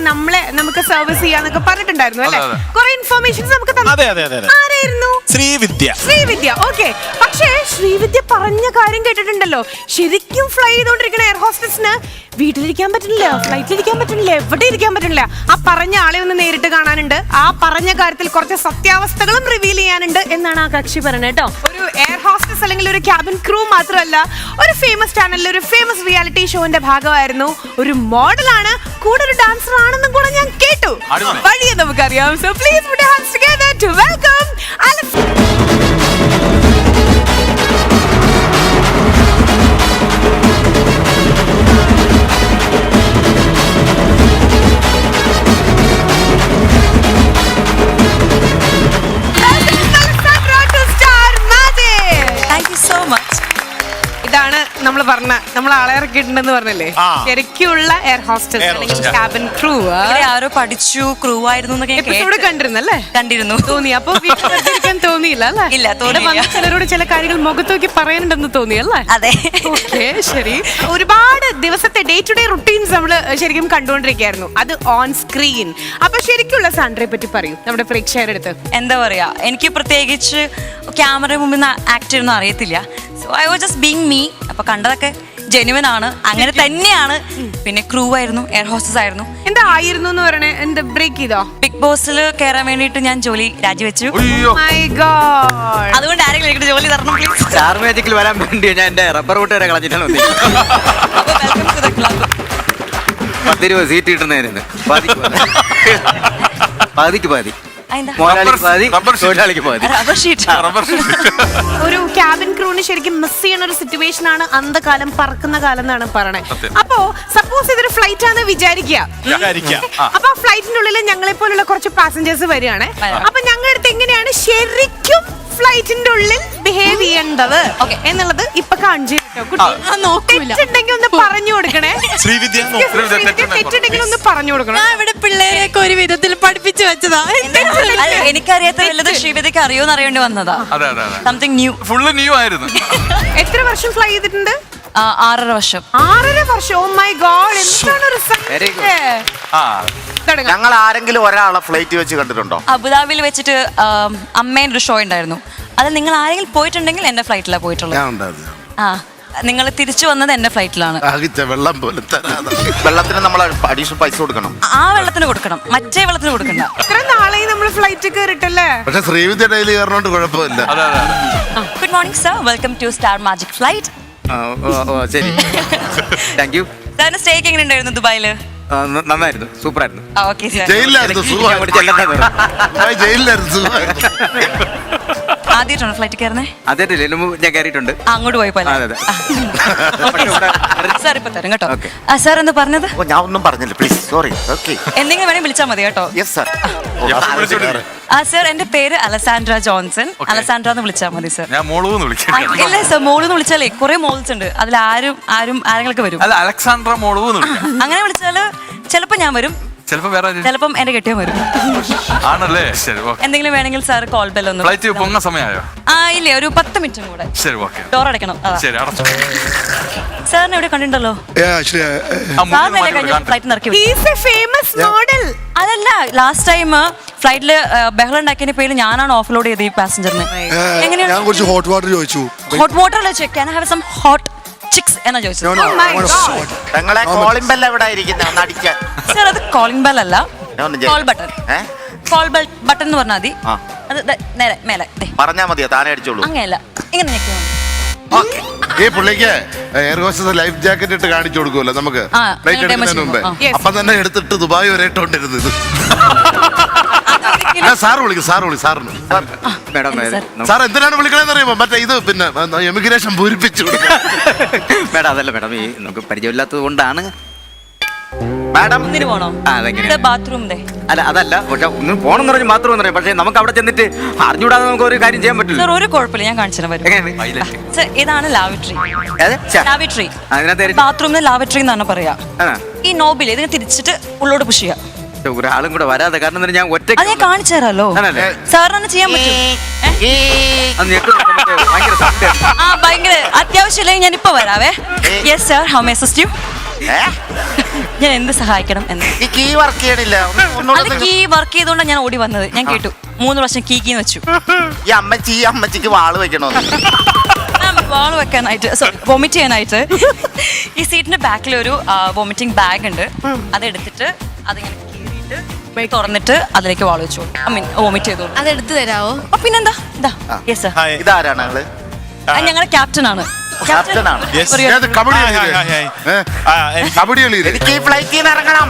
[SPEAKER 2] നമുക്ക് സർവീസ് ചെയ്യാന്നൊക്കെ പറഞ്ഞിട്ടുണ്ടായിരുന്നു അല്ലെ. കുറെ ഇൻഫർമേഷൻസ് നമുക്ക് ആരായിരുന്നു? ശ്രീവിദ്യ. ഓക്കെ, പക്ഷേ ശ്രീവിദ്യ പറഞ്ഞ കാര്യം കേട്ടിട്ടുണ്ടല്ലോ, ശരിക്കും ഫ്ലൈ ചെയ്തോണ്ടിരിക്കുന്ന എയർ ഹോസ്റ്റസിന് വീട്ടിലിരിക്കാൻ പറ്റില്ല, ഫ്ലൈറ്റിലിരിക്കാൻ പറ്റില്ല, എവിടെ ഇരിക്കാൻ പറ്റില്ല. ആ പറഞ്ഞ ആളെ ഒന്ന് നേരിട്ട് കാണാനുണ്ട്, ആ പറഞ്ഞ കാര്യത്തിൽ കുറച്ച് സത്യാവസ്ഥകളും റിവീൽ ചെയ്യാനുണ്ട് എന്നാണ് ആ കക്ഷി പറയുന്നത് കേട്ടോ. ഒരു എയർ ഹോസ്റ്റസ് അല്ലെങ്കിൽ ഒരു ക്യാബിൻ ക്രൂ മാത്രമല്ല, ഒരു ഫേമസ് ചാനലിൽ ഒരു ഫേമസ് റിയാലിറ്റി ഷോന്റെ ഭാഗമായിരുന്നു, ഒരു മോഡലാണ്, കൂടെ ഒരു ഡാൻസർ ആണെന്നും കൂടെ ഞാൻ കേട്ടു. വഴിയെ നമുക്കറിയാം. So please put your hands together to welcome Alif. ഇതാണ് നമ്മൾ പറഞ്ഞ നമ്മൾ ആളെ ഇറക്കിയിട്ടുണ്ടെന്ന് പറഞ്ഞല്ലേ,
[SPEAKER 9] ആ.
[SPEAKER 2] ശരിക്കുള്ള എയർ ഹോസ്റ്റസ് അല്ലെങ്കിൽ ക്യാബിൻ ക്രൂ
[SPEAKER 3] ഇവിടെ ആരോ പഠിച്ചു ക്രൂ ആയിരുന്നു എന്നൊക്കെ ഞാൻ
[SPEAKER 2] എപ്പിസോഡ്
[SPEAKER 3] കേട്ടു.
[SPEAKER 2] കണ്ടിരുന്നല്ലേ?
[SPEAKER 3] കണ്ടിരുന്നു.
[SPEAKER 2] തോന്നി. അപ്പൊ വീട്ടിലിരിക്കാൻ തോന്നിയില്ല അല്ലേ?
[SPEAKER 3] ഇല്ല, തോന്നിയില്ല.
[SPEAKER 2] ഇവിടെ വന്ന ചിലരോട് ചില കാര്യങ്ങൾ മുഖത്ത് നോക്കി പറയാനുണ്ടെന്ന് തോന്നിയല്ലേ?
[SPEAKER 3] അതെ.
[SPEAKER 2] ഓക്കെ, ശരി. ഒരുപാട് ദിവസത്തെ ഡേ ടു ഡേ റുട്ടീൻസ് നമ്മൾ ശരിക്കും കണ്ടുകൊണ്ടിരിക്കുകയായിരുന്നു, അത് ഓൺ സ്ക്രീൻ. അപ്പൊ ശരിക്കുള്ള സാൻഡ്രയെ പറ്റി പറയൂ നമ്മുടെ പ്രേക്ഷകരുടെ അടുത്ത്.
[SPEAKER 3] എന്താ പറയാ, എനിക്ക് പ്രത്യേകിച്ച് ക്യാമറ മുമ്പിൽ ആക്ട് ചെയ്യുന്ന അറിയത്തില്ല. So I was just being me. അപ്പൊ കണ്ടതൊക്കെ ജെന്യുവൻ ആണ്, അങ്ങനെ തന്നെയാണ്. പിന്നെ ക്രൂ ആയിരുന്നു, എയർ ഹോസ്റ്റസ് ആയിരുന്നു.
[SPEAKER 2] എന്താ ആയിരുന്നു എന്ന് പറയണേ? എന്താ ബ്രേക്ക് ചെയ്തോ?
[SPEAKER 3] ബിഗ് ബോസിൽ കയറാൻ വേണ്ടിയിട്ട് ഞാൻ ജോലി രാജിവെച്ചു.
[SPEAKER 7] അയ്യോ
[SPEAKER 2] My God.
[SPEAKER 3] അതുകൊണ്ട് ആരെങ്കിലും എനിക്ക് ജോലി തരണം പ്ലീസ്.
[SPEAKER 6] സ്റ്റാർ മാജിക്കിൽ വരാൻ വേണ്ടി ഞാൻ എന്റെ റബ്ബർ കൂട്ട് വരെ കളഞ്ഞിട്ടാണ് വന്നത്.
[SPEAKER 3] അപ്പൊ വെൽക്കം ടു ദ ക്ലബ്.
[SPEAKER 6] 10 രൂപ സീറ്റ് കിട്ടുന്നതിന് പാതിക്ക് പാതി,
[SPEAKER 3] അതെന്താ?
[SPEAKER 6] മോലാളിക്ക് പാതി,
[SPEAKER 7] റബ്ബർ ഷീറ്റ്.
[SPEAKER 6] തൊഴിലാളിക്ക് പാതി.
[SPEAKER 3] Rubber sheet.
[SPEAKER 7] റബ്ബർ
[SPEAKER 2] ഒരു ക്യാബിൻ ക്രൂവിന് ശരിക്കും മിസ് ചെയ്യുന്ന ഒരു സിറ്റുവേഷൻ ആണ് അന്ധകാലം, പറക്കുന്ന കാലം എന്നാണ് പറയണേ.
[SPEAKER 7] സത്യം.
[SPEAKER 2] അപ്പോ സപ്പോസ് ഇതൊരു ഫ്ലൈറ്റ് ആണെന്ന് വിചാരിക്കുക. അപ്പൊ ഫ്ലൈറ്റിന്റെ ഉള്ളിൽ ഞങ്ങളെ പോലുള്ള കുറച്ച് പാസഞ്ചേഴ്സ് വരികയാണ്. അപ്പൊ ഞങ്ങളുടെ അടുത്ത് എങ്ങനെയാണ് ശരിക്കും ഫ്ലൈറ്റിന്റെ ഉള്ളിൽ ബിഹേവ് ചെയ്യേണ്ടത് എന്നുള്ളത് ഇപ്പൊ കാണിച്ചു കേട്ടോ. കുട്ടി തെറ്റുണ്ടെങ്കിൽ ഒന്ന് പറഞ്ഞു കൊടുക്കണേ.
[SPEAKER 9] ശ്രീവിദ്യ
[SPEAKER 2] തെറ്റുണ്ടെങ്കിൽ ഒന്ന് പറഞ്ഞു കൊടുക്കണം.
[SPEAKER 8] ഞാൻ ഇവിടെ പിള്ളേരെയൊക്കെ ഒരു വിധത്തിൽ പഠിപ്പിച്ചു വെച്ചതാ.
[SPEAKER 3] അല്ല, എനിക്കറിയാത്ത വല്ലത് ശ്രീവിദ്യക്ക് അറിയോന്ന് അറിയേണ്ടി വന്നതാ.
[SPEAKER 7] അതെ അതെ അതെ,
[SPEAKER 3] സംതിങ് ന്യൂ.
[SPEAKER 7] ഫുള്ള് ന്യൂ ആയിരുന്നു.
[SPEAKER 2] എത്ര വർഷം ഫ്ലൈ ചെയ്തിട്ടുണ്ട്?
[SPEAKER 3] 6.5 വർഷം.
[SPEAKER 2] 6.5 വർഷം. ഓ മൈ ഗോഡ്, എന്താണ് ഒരു
[SPEAKER 6] Very good.
[SPEAKER 7] ആ
[SPEAKER 4] ഞങ്ങൾ ആരെങ്കിലും ഒരാളെ ഫ്ലൈറ്റ് വെച്ച് കണ്ടിട്ടുണ്ടോ?
[SPEAKER 3] അബുദാബിയിൽ വെച്ചിട്ട് അമ്മേൻ്റെ ഒരു ഷോ ഉണ്ടായിരുന്നു. അത് നിങ്ങൾ ആരെങ്കിലും പോയിട്ടുണ്ടെങ്കിൽ എന്റെ ഫ്ലൈറ്റിലാണ് പോയിട്ടുള്ളത്.
[SPEAKER 5] ഞാൻ ഉണ്ടായിരുന്നു.
[SPEAKER 3] ആ, നിങ്ങൾ തിരിച്ചു വന്നത് എന്റെ ഫ്ലൈറ്റിലാണ്.
[SPEAKER 5] ആകിച്ച വെള്ളം പോലെ തരാതെ.
[SPEAKER 4] വെള്ളത്തിന് നമ്മൾ അഡീഷണൽ പൈസ കൊടുക്കണം.
[SPEAKER 3] ആ വെള്ളത്തിന് കൊടുക്കണം, മറ്റേ വെള്ളത്തിന് കൊടുക്കണ്ട.
[SPEAKER 2] ഇത്ര നാളെ നമ്മൾ ഫ്ലൈറ്റ് കയറിട്ടല്ലേ?
[SPEAKER 5] പക്ഷെ ശ്രീവിദ്യ ഡെയിലി കയറണോണ്ട് കുഴപ്പമില്ല.
[SPEAKER 7] അതെ അതെ അതെ.
[SPEAKER 3] Good morning sir, welcome to Star Magic flight.
[SPEAKER 6] ശരി, താങ്ക് യു.
[SPEAKER 3] സാറിന് സ്റ്റേ ഒക്കെ എങ്ങനെ ഉണ്ടായിരുന്നു ദുബായില്?
[SPEAKER 6] നന്നായിരുന്നു, സൂപ്പറായിരുന്നു.
[SPEAKER 3] Okay sir.
[SPEAKER 5] ജയിലിലായിരുന്നു സുഖമായിരുന്നു. ജയിലിലായിരുന്നു സുഖമായിരുന്നു.
[SPEAKER 3] ആദ്യമായിട്ടാണ് ഫ്ലൈറ്റ് കയറുന്നേ?
[SPEAKER 6] അതേറ്റില്ല, ഞാൻ കയറിയിട്ടുണ്ട്.
[SPEAKER 3] അങ്ങോട്ട് പോയപ്പോ
[SPEAKER 6] അതെ, അതെ.
[SPEAKER 3] സാർ ഇപ്പൊ തരും കേട്ടോ.
[SPEAKER 6] Okay.
[SPEAKER 3] സാർ എന്താ പറഞ്ഞത്?
[SPEAKER 4] ഓ, ഞാൻ ഒന്നും പറഞ്ഞില്ല, പ്ലീസ് സോറി. ഓക്കെ,
[SPEAKER 3] എന്തെങ്കിലും വേണമെങ്കിൽ വിളിച്ചാൽ മതി കേട്ടോ.
[SPEAKER 4] Yes sir.
[SPEAKER 3] സാർ എന്റെ പേര് അലസാൻഡ്ര ജോൺസൺ. അലസാൻഡ്ര എന്ന് വിളിച്ചാൽ മതി സാർ.
[SPEAKER 7] ഞാൻ മോളൂന്ന് വിളിക്കാം.
[SPEAKER 3] ഇല്ല സാർ, മോളെന്ന് വിളിച്ചാലേ കുറെ മോൾസ് ഉണ്ട്, അതിൽ ആരെങ്കിലും വരും.
[SPEAKER 7] അല്ല, അലക്സാണ്ട്ര മോളൂന്ന് വിളിക്കാം.
[SPEAKER 3] അങ്ങനെ വിളിച്ചാല് ചിലപ്പോ ഞാൻ വരും,
[SPEAKER 7] ചിലപ്പോ വേറെ ആരും.
[SPEAKER 3] ചിലപ്പം എന്റെ കെട്ടിയോ വരും.
[SPEAKER 7] ആണല്ലേ? ശരി, ഓക്കെ.
[SPEAKER 3] എന്തെങ്കിലും വേണമെങ്കിൽ സാർ കോൾ ബെൽ ഒന്ന്.
[SPEAKER 7] ഫ്ലൈറ്റ് പൊങ്ങ സമയമായോ?
[SPEAKER 3] ഇല്ലേ, ഒരു 10 മിനിറ്റും കൂടെ.
[SPEAKER 7] ശരി, ഓക്കെ.
[SPEAKER 3] ഡോർ അടയ്ക്കണം.
[SPEAKER 7] ശരി, അടച്ചു.
[SPEAKER 3] സാറിനെ എവിടെ കണ്ടിട്ടുണ്ടല്ലോ? സാറിനല്ലേ കഴിഞ്ഞ ഫ്ലൈറ്റ് നിറക്കി വിട്ടു?
[SPEAKER 2] He's a famous model.
[SPEAKER 3] അതല്ല, ലാസ്റ്റ് ടൈം ഫ്ലൈറ്റില് ബഹളം ഉണ്ടാക്കിയതിന്റെ പേര് ഞാനാണ് ഓഫ്ലോഡ് ചെയ്ത് ഈ പാസഞ്ചറിന്. എങ്ങനെയാണ്?
[SPEAKER 10] ഞാൻ കുറച്ച് ഹോട്ട് വാട്ടർ ചോദിച്ചു.
[SPEAKER 3] ഹോട്ട് വാട്ടർ അല്ലേ ചോദിച്ചു? Can I have some hot chicks എന്നാ ചോദിച്ചത്.
[SPEAKER 10] No, no,
[SPEAKER 2] Oh my
[SPEAKER 10] I want a
[SPEAKER 2] God.
[SPEAKER 10] hot.
[SPEAKER 4] ഞങ്ങളെ കോളിംഗ് ബെൽ എവിടെ ഇരിക്കുന്നത്? ഒന്ന് അടിക്കാൻ.
[SPEAKER 3] സാർ അത് കോളിംഗ് ബെൽ അല്ല, കോൾ ബട്ടൺ. കോൾ ബട്ടൺ എന്ന് പറഞ്ഞാൽ മതി.
[SPEAKER 4] ആ.
[SPEAKER 3] അത് നേരെ മേലെ ദേ.
[SPEAKER 4] പറഞ്ഞാ മതിയോ? താനെ അടിച്ചോളൂ.
[SPEAKER 3] അങ്ങനെയല്ല, ഇങ്ങനെ ഞെക്കിയാൽ മതി.
[SPEAKER 5] ഈ പുള്ളിക്ക് എയർ ഹോസ്റ്റസ് ലൈഫ് ജാക്കറ്റ് ഇട്ട് കാണിച്ചു കൊടുക്കുമല്ലോ നമുക്ക്
[SPEAKER 3] ആ,
[SPEAKER 5] ഫ്ലൈറ്റ്
[SPEAKER 3] demo
[SPEAKER 5] എടുക്കുന്നതിന് മുമ്പേ.
[SPEAKER 3] ചെയ്യുമ്പോ,
[SPEAKER 2] Yes.
[SPEAKER 5] അപ്പൊ തന്നെ എടുത്തിട്ട് ദുബായ് വരെ ഇട്ടോണ്ടിരുന്നത് ഇത്. സാറ് വിളിക്കും, സാറിന്
[SPEAKER 6] മേഡം,
[SPEAKER 5] സാർ എന്തിനാണ് വിളിക്കണമെന്ന് അറിയുമോ? മറ്റേ ഇത് പിന്നെ എമിഗ്രേഷൻ പൂരിപ്പിച്ചു
[SPEAKER 6] മേഡം, അതല്ല മേഡം, ഈ നമുക്ക് പരിചയമില്ലാത്തത് കൊണ്ടാണ്.
[SPEAKER 4] മാഡം,
[SPEAKER 3] ഒന്നിന് പോണോ?
[SPEAKER 6] അതെങ്ങനെ?
[SPEAKER 3] ബാത്റൂം ദേ.
[SPEAKER 6] അല്ല, അതല്ല, പക്ഷെ ഒന്ന് പോണെന്ന് പറഞ്ഞ് മാത്രം പറയാം. പക്ഷെ നമുക്ക് അവിടെ ചെന്നിട്ട് അറിഞ്ഞുകൂടാതെ നമുക്ക് ഒരു കാര്യം ചെയ്യാൻ പറ്റില്ല.
[SPEAKER 3] സാർ ഒരു കുഴപ്പമില്ല, ഞാൻ കാണിച്ചു തരാൻ വരും.
[SPEAKER 6] എങ്ങനെയാണ്?
[SPEAKER 3] സാർ ഇതാണ് ലാവിട്രി.
[SPEAKER 6] ഏത്? ഛെ,
[SPEAKER 3] ലാവിട്രി
[SPEAKER 6] അതിനകത്ത്
[SPEAKER 3] ബാത്റൂമിന് ലാവിട്രി എന്നാണ് പറയാ.
[SPEAKER 6] ആ,
[SPEAKER 3] ഈ നോബിൽ ഇതിനെ തിരിച്ചിട്ട് ഉള്ളോട് പുഷ് ചെയ്യാം.
[SPEAKER 6] ഒരാളും കൂടെ വരാതെ, കാരണം എന്താ, ഞാൻ ഒറ്റ
[SPEAKER 3] അത് ഞാൻ കാണിച്ചു തരാമല്ലോ.
[SPEAKER 6] ആണല്ലേ?
[SPEAKER 3] സാറിന് ചെയ്യാൻ പറ്റും.
[SPEAKER 6] ഭയങ്കര sound ആയിരുന്നു.
[SPEAKER 3] ഭയങ്കര അത്യാവശ്യമില്ലെങ്കിൽ ഞാൻ ഇപ്പൊ വരാവേ. Yes sir, how may assist you? ഞാൻ എന്ത് സഹായിക്കണം എന്ന്.
[SPEAKER 4] ഈ കീ വർക്ക് ചെയ്യണില്ല.
[SPEAKER 3] അത് കീ വർക്ക് ചെയ്തുകൊണ്ടാണ് ഞാൻ ഓടി വന്നത്. ഞാൻ കേട്ടു 3 പ്രാവശ്യം കീന്ന് വെച്ചു.
[SPEAKER 4] ഈ അമ്മച്ചിക്ക് വാള് വെക്കണോ?
[SPEAKER 3] വാള് വെക്കാനായിട്ട്, സോറി, വോമിറ്റ് ചെയ്യാനായിട്ട് ഈ സീറ്റിന്റെ ബാക്കിൽ ഒരു വോമിറ്റിംഗ് ബാഗ് ഉണ്ട്. അതെടുത്തിട്ട് അതിങ്ങനെ കീറിയിട്ട് തുറന്നിട്ട് അതിലേക്ക് വാള് വെച്ചു. ഐ മീൻ വോമിറ്റ് ചെയ്തോളൂ.
[SPEAKER 8] അത് എടുത്തു തരാവോ?
[SPEAKER 3] പിന്നെന്താ, ഇതാ. യെസ് സാർ,
[SPEAKER 4] ഇതാരാണ് ആള്?
[SPEAKER 3] ഞങ്ങളുടെ ക്യാപ്റ്റൻ ആണ്.
[SPEAKER 4] ക്യാപ്റ്റൻ ആണ്.
[SPEAKER 5] ഏത് കബഡി കബഡി കളി?
[SPEAKER 4] എനിക്ക് ഈ ഫ്ലൈറ്റിൽ നിന്ന് ഇറങ്ങണം.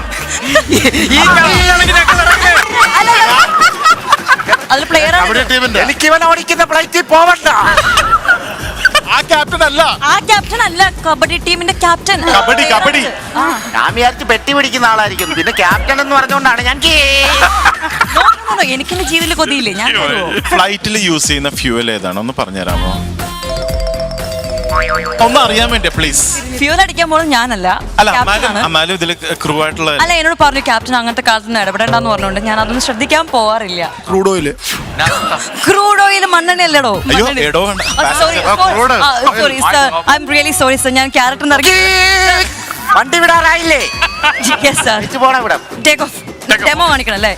[SPEAKER 3] അതിൽ പ്ലെയർ ആണ്.
[SPEAKER 5] കബഡി ടീമിന്റെ
[SPEAKER 4] എനിക്ക് ഇവൻ ഓടിക്കുന്ന ഫ്ലൈറ്റിൽ പോവണ്ട.
[SPEAKER 9] ആ ക്യാപ്റ്റൻ അല്ല,
[SPEAKER 3] ആ ക്യാപ്റ്റൻ അല്ല, കബഡി ടീമിന്റെ ക്യാപ്റ്റൻ.
[SPEAKER 9] കബഡി.
[SPEAKER 4] ഞാൻ വിചാരിച്ച് പെട്ടി പിടിക്കുന്ന ആളായിരിക്കും. പിന്നെ ക്യാപ്റ്റൻ എന്ന് പറഞ്ഞുകൊണ്ടാണ് ഞാൻ
[SPEAKER 3] എനിക്കെന്റെ ജീവിതത്തിൽ കൊതിയില്ലേ? ഞാൻ
[SPEAKER 9] ഫ്ലൈറ്റിൽ യൂസ് ചെയ്യുന്ന ഫ്യൂവൽ ഏതാണ് ഒന്ന് പറഞ്ഞുതരാമോ? ഒന്ന് അറിയാൻ വേണ്ടിയാ പ്ലീസ്.
[SPEAKER 3] ഫ്യൂൽ അടിക്കാൻ പോലും ഞാനല്ല,
[SPEAKER 9] അല്ല
[SPEAKER 3] captain ആണ്.
[SPEAKER 9] അമ്മാലും ഇതില് ക്രൂ ആയിട്ടുള്ള
[SPEAKER 3] അല്ല, എന്നോട് പറഞ്ഞു ക്യാപ്റ്റൻ അങ്ങനത്തെ കാലത്തൊന്നും ഇടപെടണ്ടെന്ന് പറഞ്ഞുകൊണ്ട് ഞാൻ അതൊന്നും ശ്രദ്ധിക്കാൻ പോവാറില്ല.
[SPEAKER 9] Crude oil.
[SPEAKER 3] ക്രൂഡ് ഓയിൽ മണ്ണെണ്ണ അല്ലടോ.
[SPEAKER 9] അയ്യോ എടോ വേണ്ട.
[SPEAKER 3] Sorry sir, I am really sorry sir, ഞാൻ ക്യാരക്ടർ ഇറങ്ങി.
[SPEAKER 6] വണ്ടി വിടാറായില്ലേ?
[SPEAKER 3] യെസ് സർ,
[SPEAKER 6] പോണ ഇവിടെ
[SPEAKER 3] ടേക്ക് ഓഫ്. ഡെമോ കാണിക്കണം അല്ലേ?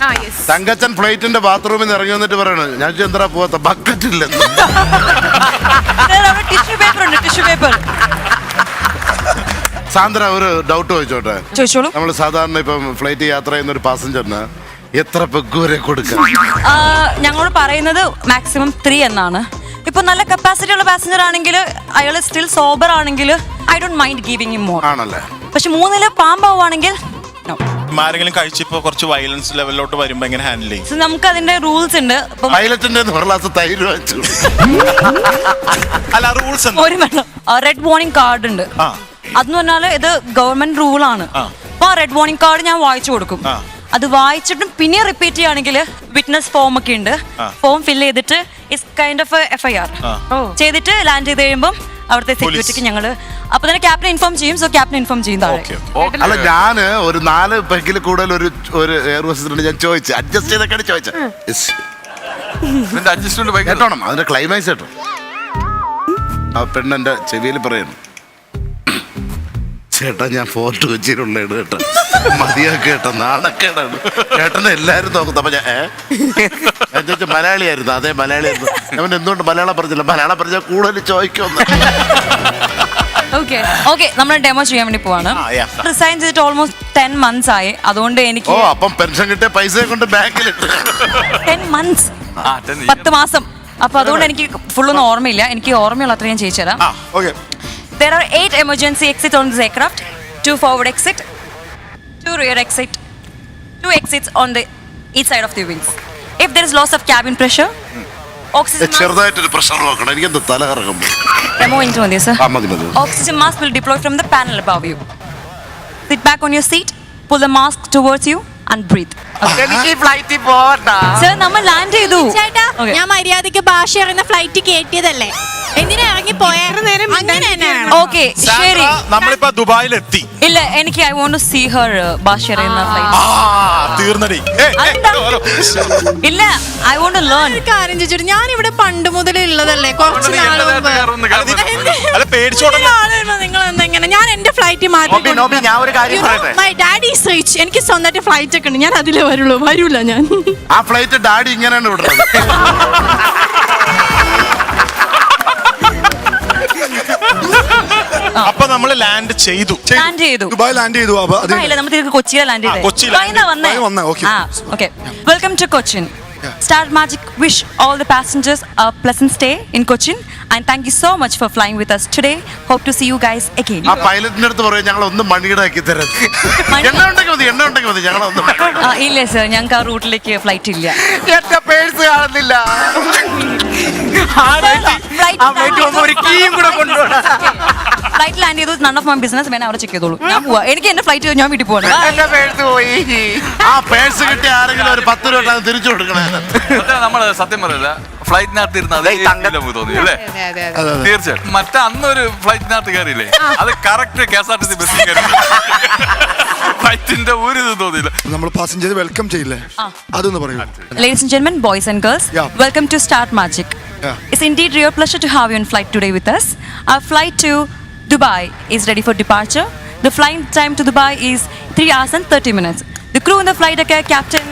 [SPEAKER 5] തങ്കച്ചൻ ഫ്ലൈറ്റിന്റെ ബാത്റൂമിൽ നിന്ന് ഇറങ്ങി വന്നിട്ട് പറയണത് ഞാൻ എന്താ പോവാത്ത ബക്കറ്റ് ഇല്ലെന്ന്.
[SPEAKER 3] ടിഷ്യൂ പേപ്പർ ഉണ്ട്, ടിഷ്യൂ പേപ്പർ.
[SPEAKER 5] സാന്ദ്ര, ഒരു ഡൗട്ട് ചോദിച്ചോട്ടെ?
[SPEAKER 3] ചോദിച്ചോളൂ.
[SPEAKER 5] നമ്മൾ സാധാരണ ഇപ്പം ഫ്ലൈറ്റ് യാത്ര ചെയ്യുന്ന ഒരു പാസഞ്ചറിന് എത്ര പെഗ് വരെ കൊടുക്കാം?
[SPEAKER 3] ഞങ്ങളോട് പറയുന്നത് മാക്സിമം 3 എന്നാണ്. ഇപ്പൊ നല്ല കപ്പാസിറ്റി ഉള്ള പാസഞ്ചർ ആണെങ്കിൽ അയാൾ സ്റ്റിൽ സോബർ ആണെങ്കിൽ I don't mind giving him more.
[SPEAKER 5] ആണല്ലേ?
[SPEAKER 3] പക്ഷെ 3 പാമ്പാവുകയാണെങ്കിൽ
[SPEAKER 9] ആരെങ്കിലും കഴിച്ചിപ്പോ കുറച്ച് വയലൻസ് ലെവലിലോട്ട് വരുമ്പോ എങ്ങനെ ഹാൻഡിൽ ചെയ്യും?
[SPEAKER 3] നമുക്ക് അതിന്റെ റൂൾസ് ഉണ്ട്.
[SPEAKER 5] പൈലറ്റിന്റെ ഗ്ലാസ് തൈര് വെച്ചു.
[SPEAKER 9] അല്ല റൂൾസ്
[SPEAKER 3] ഒരു റെഡ് വാർണിംഗ് കാർഡ് ഉണ്ട്. അതെന്ന് പറഞ്ഞാല് ഇത് ഗവൺമെന്റ് റൂളാണ്. അപ്പൊ ആ റെഡ് വാർണിംഗ് കാർഡ് ഞാൻ വായിച്ചു കൊടുക്കും. അത് വായിച്ചിട്ടും പിന്നെ റിപ്പീറ്റ് ചെയ്യുകയാണെങ്കിൽ വിറ്റ്നസ് ഫോം ഒക്കെ ഉണ്ട്. ഫോം ഫില്ല് ചെയ്തിട്ട് ഇസ് കൈൻഡ് ഓഫ് FIR ചെയ്തിട്ട് ലാൻഡ് ചെയ്ത് കഴിയുമ്പോൾ അവിടുത്തെ സെക്യൂരിറ്റിക്ക് ഞങ്ങള് അപ്പൊ തന്നെ ക്യാപ്റ്റൻ ഇൻഫോം ചെയ്യും. സോ ക്യാപ്റ്റൻ ഇൻഫോം ചെയ്യും താഴെ.
[SPEAKER 5] അല്ല, ഞാന് ഒരു 4 പെഗിൽ കൂടുതൽ ഒരു എയർ ഹോസ്റ്റസിനോട് ഞാൻ ചോദിച്ചു, അഡ്ജസ്റ്റ് ചെയ്തൊക്കെയാണ് ചോദിച്ചത്. കേട്ടോണം അതിന്റെ ക്ലൈമാക്സ് കേട്ടോ. ആ പെണ്ണെന്റെ ചെവിയിൽ പറയുന്നു, ചേട്ടാ ഞാൻ ഫോർട്ട് കൊച്ചിയിലുള്ള കേട്ടോ, മതിയാക്കി കേട്ടോ, നാണക്കേടാണ് ചേട്ടനെ എല്ലാരും നോക്കുന്നു. അപ്പൊ ഞാൻ ചോദിച്ചു മലയാളിയായിരുന്നു. അതേ മലയാളിയായിരുന്നു. അവൻ എന്തുകൊണ്ട് മലയാളം പറഞ്ഞില്ല? മലയാളം പറഞ്ഞാൽ കൂടുതൽ ചോദിക്കുമെന്ന്.
[SPEAKER 3] ഓക്കെ, നമ്മൾ ഡെമോ ചെയ്യാൻ വേണ്ടി പോവാണ്. റിസൈൻ ചെയ്തിട്ട് ഓൾമോസ്റ്റ് 10 months ആയി. അതുകൊണ്ട് എനിക്ക്
[SPEAKER 5] അപ്പം പെൻഷൻ കിട്ടിയ പൈസ കൊണ്ട് ബാങ്കിലിട്ട്
[SPEAKER 3] 10 months 10 മാസം. അപ്പൊ അതുകൊണ്ട് എനിക്ക് ഫുള്ളൊന്നും ഓർമ്മയില്ല. എനിക്ക് ഓർമ്മയുള്ള അത്ര ഞാൻ ചെയ്യിച്ചു തരാം. There are 8 emergency exits on this aircraft. 2 forward exit, 2 rear exit, 2 exits on the each side of the wings. If there is loss of cabin pressure, oxygen mask,
[SPEAKER 5] ചെറുതായിട്ടൊരു പ്രഷർ നോക്കണം. എനിക്കെന്താ തല കറങ്ങും.
[SPEAKER 3] demo into on this, sir.
[SPEAKER 5] മതി മതി.
[SPEAKER 3] Oxygen mask will deploy from the panel above you. Sit back on your seat, pull the mask towards you and breathe.
[SPEAKER 6] എനിക്ക് ഈ ഫ്ലൈറ്റിൽ പോവണ്ട.
[SPEAKER 3] Sir, നമ്മൾ ലാൻഡ് ചെയ്തു.
[SPEAKER 8] ചേട്ടാ,
[SPEAKER 3] Okay.
[SPEAKER 8] ഞാൻ മര്യാദക്ക് ഭാഷ അറിയുന്ന ഫ്ലൈറ്റ് കേട്ടിയതല്ലേ, എന്തിനാ ഇറങ്ങി പോയാ?
[SPEAKER 3] ഓക്കെ ശരി.
[SPEAKER 9] നമ്മളിപ്പോ ദുബായിലെത്തി.
[SPEAKER 3] ഇല്ല, എനിക്ക് I want to see her ഭാഷ അറിയുന്ന ഫ്ലൈറ്റ്.
[SPEAKER 9] തീർന്നടി.
[SPEAKER 3] ഇല്ല, ഐ വോണ്ട് ടു ലേൺ.
[SPEAKER 8] കാര്യം ചോദിച്ചിട്ട് ഞാൻ ഇവിടെ പണ്ട് മുതലേ ഉള്ളതല്ലേ, കുറച്ച് നാൾ
[SPEAKER 9] അല്ല പേടിച്ചോട്ടെ.
[SPEAKER 8] നിങ്ങൾ എന്തെങ്ങനെ, ഞാൻ എന്റെ ഫ്ലൈറ്റ്
[SPEAKER 6] നോബി, ഞാൻ ഒരു കാര്യം പറയട്ടെ.
[SPEAKER 8] My daddy is rich. എനിക്ക് സ്വന്തമായിട്ട് ഫ്ലൈറ്റ് ഒക്കെ ഉണ്ട്, ഞാൻ അതിലേ വരൂല ഞാൻ.
[SPEAKER 5] ആ ഫ്ലൈറ്റ് ഡാഡി ഇങ്ങനെയാണ് വിടുന്നത്.
[SPEAKER 9] അപ്പൊ നമ്മൾ ലാൻഡ് ചെയ്തു.
[SPEAKER 3] ദുബായ് ലാൻഡ് ചെയ്തു. നമ്മൾ കൊച്ചിയിലെ ലാൻഡ് ചെയ്തു. Welcome to Cochin. Star Magic wish all the passengers a pleasant stay in Cochin and thank you so much for flying with us today. Hope to see you guys again.
[SPEAKER 5] ആ പൈലറ്റിന്റെ അടുത്ത് പറയും ഞങ്ങൾ ഒന്ന് മണിയിടാക്കി തരാം. എണ്ണ ഉണ്ടെങ്കിൽ മതി ഞങ്ങളൊന്നും.
[SPEAKER 3] ഇല്ല സർ, ഞങ്ങൾക്ക് ആ റൂട്ടിലേക്ക് ഫ്ലൈറ്റ് ഇല്ല.
[SPEAKER 6] എന്റെ പേഴ്സ് കാണുന്നില്ല.
[SPEAKER 3] ഫ്ലൈറ്റ് ലാൻഡ് ചെയ്തു. None of my business. വേണം അവിടെ ചെക്ക് ചെയ്തോളൂ. ഞാൻ പോവാ. എനിക്ക് എന്റെ ഫ്ലൈറ്റ് ഞാൻ വീട്ടിൽ പോകണം.
[SPEAKER 6] എന്റെ പേഴ്സ് പോയി.
[SPEAKER 5] ആ പേഴ്സ് കിട്ടിയ ആരെങ്കിലും ഒരു 10 രൂപ തിരിച്ചു കൊടുക്കണേ.
[SPEAKER 7] നമ്മള് സത്യം പറയില്ല, ഫ്ലൈറ്റിനകത്ത് ഇരുന്ന് നമുക്ക് തോന്നി അല്ലേ? തീർച്ചയായിട്ടും. മറ്റേ അന്നൊരു ഫ്ലൈറ്റിനകത്ത് കയറിയില്ലേ, അത് കറക്റ്റ് KSRTC ബസ്സിൽ കയറി. ഫ്ലൈറ്റിന്റെ ഒരു ഇത് തോന്നിയില്ല.
[SPEAKER 10] നമ്മൾ പാസഞ്ചേഴ്സ് വെൽക്കം ചെയ്യില്ലേ, അതൊന്ന് പറയൂ.
[SPEAKER 3] Ladies and gentlemen, boys and girls, welcome to Star Magic. It's indeed real pleasure to have you on flight today with us. Our flight to Dubai is ready for departure. The flight time to Dubai is 3 hours and 30 minutes. The crew in the flight are Captain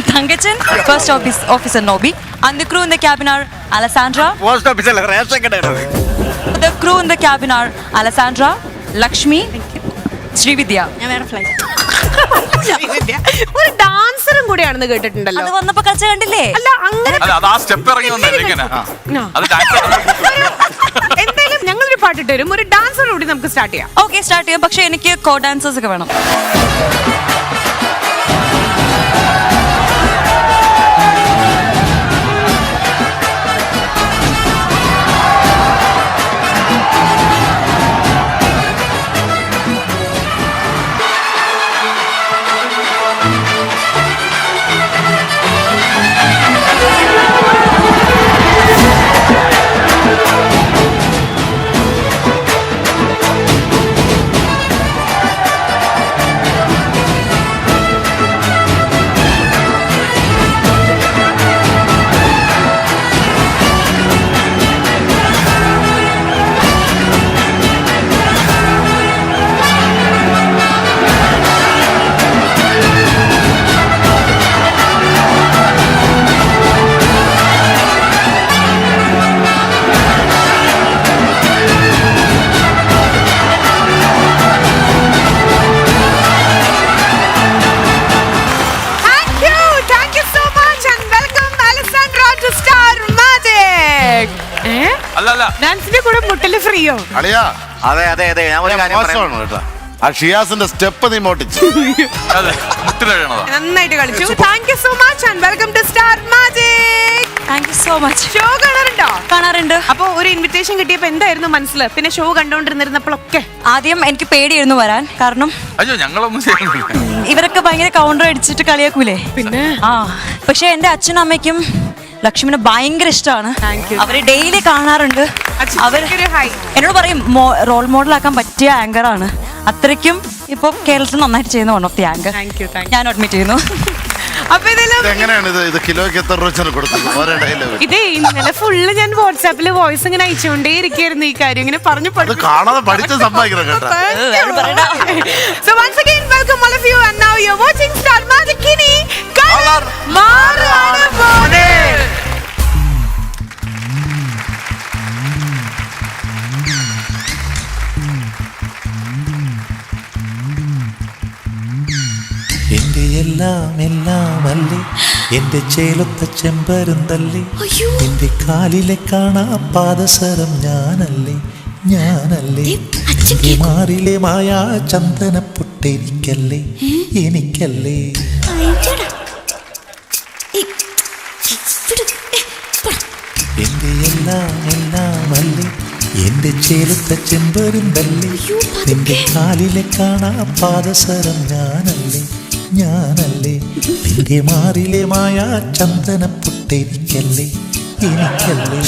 [SPEAKER 3] Thangachan, First Officer Nobi, and the crew in the cabin are Alessandra.
[SPEAKER 6] Post ഓഫീസല്ലേ ration കടയാണ്.
[SPEAKER 3] The crew in the cabin are Alessandra, Lakshmi, Srividya.
[SPEAKER 8] ഞാൻ വേറെ flight.
[SPEAKER 2] ഒരു ഡാൻസറും കൂടിയാണെന്ന് കേട്ടിട്ടുണ്ടല്ലോ.
[SPEAKER 3] അത് വന്നപ്പോ കച്ച കണ്ടില്ലേ?
[SPEAKER 2] അല്ല അങ്ങനെ
[SPEAKER 7] അത് ആ സ്റ്റെപ്പ് ഇറങ്ങി വന്നല്ലേ ഇങ്ങനെ. അത്
[SPEAKER 2] എന്തായാലും ഞങ്ങളൊരു പാട്ടിട്ട് വരും, ഒരു ഡാൻസർ കൂടി നമുക്ക് സ്റ്റാർട്ട് ചെയ്യാം.
[SPEAKER 3] ഓക്കെ, സ്റ്റാർട്ട് ചെയ്യാം. പക്ഷെ എനിക്ക് കോ ഡാൻസേഴ്സ് ഒക്കെ വേണം.
[SPEAKER 7] അല്ല
[SPEAKER 2] ഡാൻസിന്റെ കൂടെ മുട്ടല് ഫ്രീയോ?
[SPEAKER 5] അളിയാ
[SPEAKER 6] അതെ അതെ അതെ ഞാൻ ഒരു കാര്യം പറയാം.
[SPEAKER 5] മോശമാണ് കേട്ടോ. ആ ഷിയാസിന്റെ സ്റ്റെപ്പ് നീ മോട്ടിച്ചു.
[SPEAKER 7] അതെ മുട്ടിലഴണതാ.
[SPEAKER 2] നന്നായിട്ട് കളിച്ചു. Thank you so much and welcome to Star Magic.
[SPEAKER 3] Thank you so much.
[SPEAKER 2] Show കാണാറുണ്ടോ?
[SPEAKER 3] കാണാറുണ്ട്.
[SPEAKER 2] അപ്പൊ ഒരു ഇൻവിറ്റേഷൻ കിട്ടിയപ്പോ എന്തായിരുന്നു മനസ്സിൽ? പിന്നെ ഷോ കണ്ടോണ്ടിരുന്നപ്പോഴൊക്കെ
[SPEAKER 3] ആദ്യം എനിക്ക് പേടിയായിരുന്നു വരാൻ, കാരണം
[SPEAKER 7] അയ്യോ ഞങ്ങളൊന്നും ചെയ്യുന്നില്ല.
[SPEAKER 3] ഇവരൊക്കെ ഭയങ്കര കൗണ്ടർ അടിച്ചിട്ട് കളിയാക്കൂലേ.
[SPEAKER 2] പിന്നെ
[SPEAKER 3] പക്ഷെ എന്റെ അച്ഛനും അമ്മയ്ക്കും ലക്ഷ്മിനെ ഭയങ്കര ഇഷ്ടമാണ്.
[SPEAKER 2] Thank you.
[SPEAKER 3] അവര് ഡെയിലി കാണാറുണ്ട്. അവർ എന്നോട് പറയും റോൾ മോഡൽ ആക്കാൻ പറ്റിയ ആങ്കർ ആണ്. അത്രയ്ക്കും ഇപ്പൊ കേരളത്തിൽ നന്നായിട്ട് ചെയ്യുന്ന വൺ ഓഫ് ദി ആങ്കർ. ഞാൻ അഡ്മിറ്റ് ചെയ്യുന്നു.
[SPEAKER 2] അപ്പൊ ഇതെല്ലാം
[SPEAKER 5] എങ്ങനെയാണ് ഇത് കിലോയ്ക്ക് എത്ര രൂപ വെച്ചാണ് കൊടുത്തത് ഓരോ ഡയലോഗ്?
[SPEAKER 2] ഇതേ ഇന്നലെ ഫുള്ള് ഞാൻ വാട്സാപ്പില് വോയിസ് ഇങ്ങനെ അയച്ചുകൊണ്ടേ ഇരിക്കായിരുന്നു ഈ കാര്യം ഇങ്ങനെ പറഞ്ഞു
[SPEAKER 5] അത് കാണാതെ പഠിച്ച സമ്പാദിക്കണം കേട്ടോ.
[SPEAKER 2] So once again welcome all of you and now you're watching Star Magic Kini Color Marana Bone.
[SPEAKER 11] എന്റെ എല്ലാം എല്ലാം അല്ലേ, എന്റെ ചേലൊത്ത ചെമ്പരുന്തല്ലേ, എന്റെ കാലിലെ കാണാ പാദസരം ഞാനല്ലേ, ഞാനല്ലേ, എന്റെ മാറിലെ മായാ ചന്ദന പൊട്ടെനിക്കല്ലേ, എനിക്കല്ലേ. എന്റെ എല്ലാം എല്ലാം അല്ലേ, എന്റെ ചേലൊത്ത ചെമ്പരുന്തല്ലേ, എന്റെ കാലിലെ കാണാ പാദസരം ഞാനല്ലേ, ഞാനല്ലേ, നിന്റെ മാറിലെ മായാ ചന്ദന പൊട്ടെനിക്കല്ലേ, എനിക്കല്ലേ.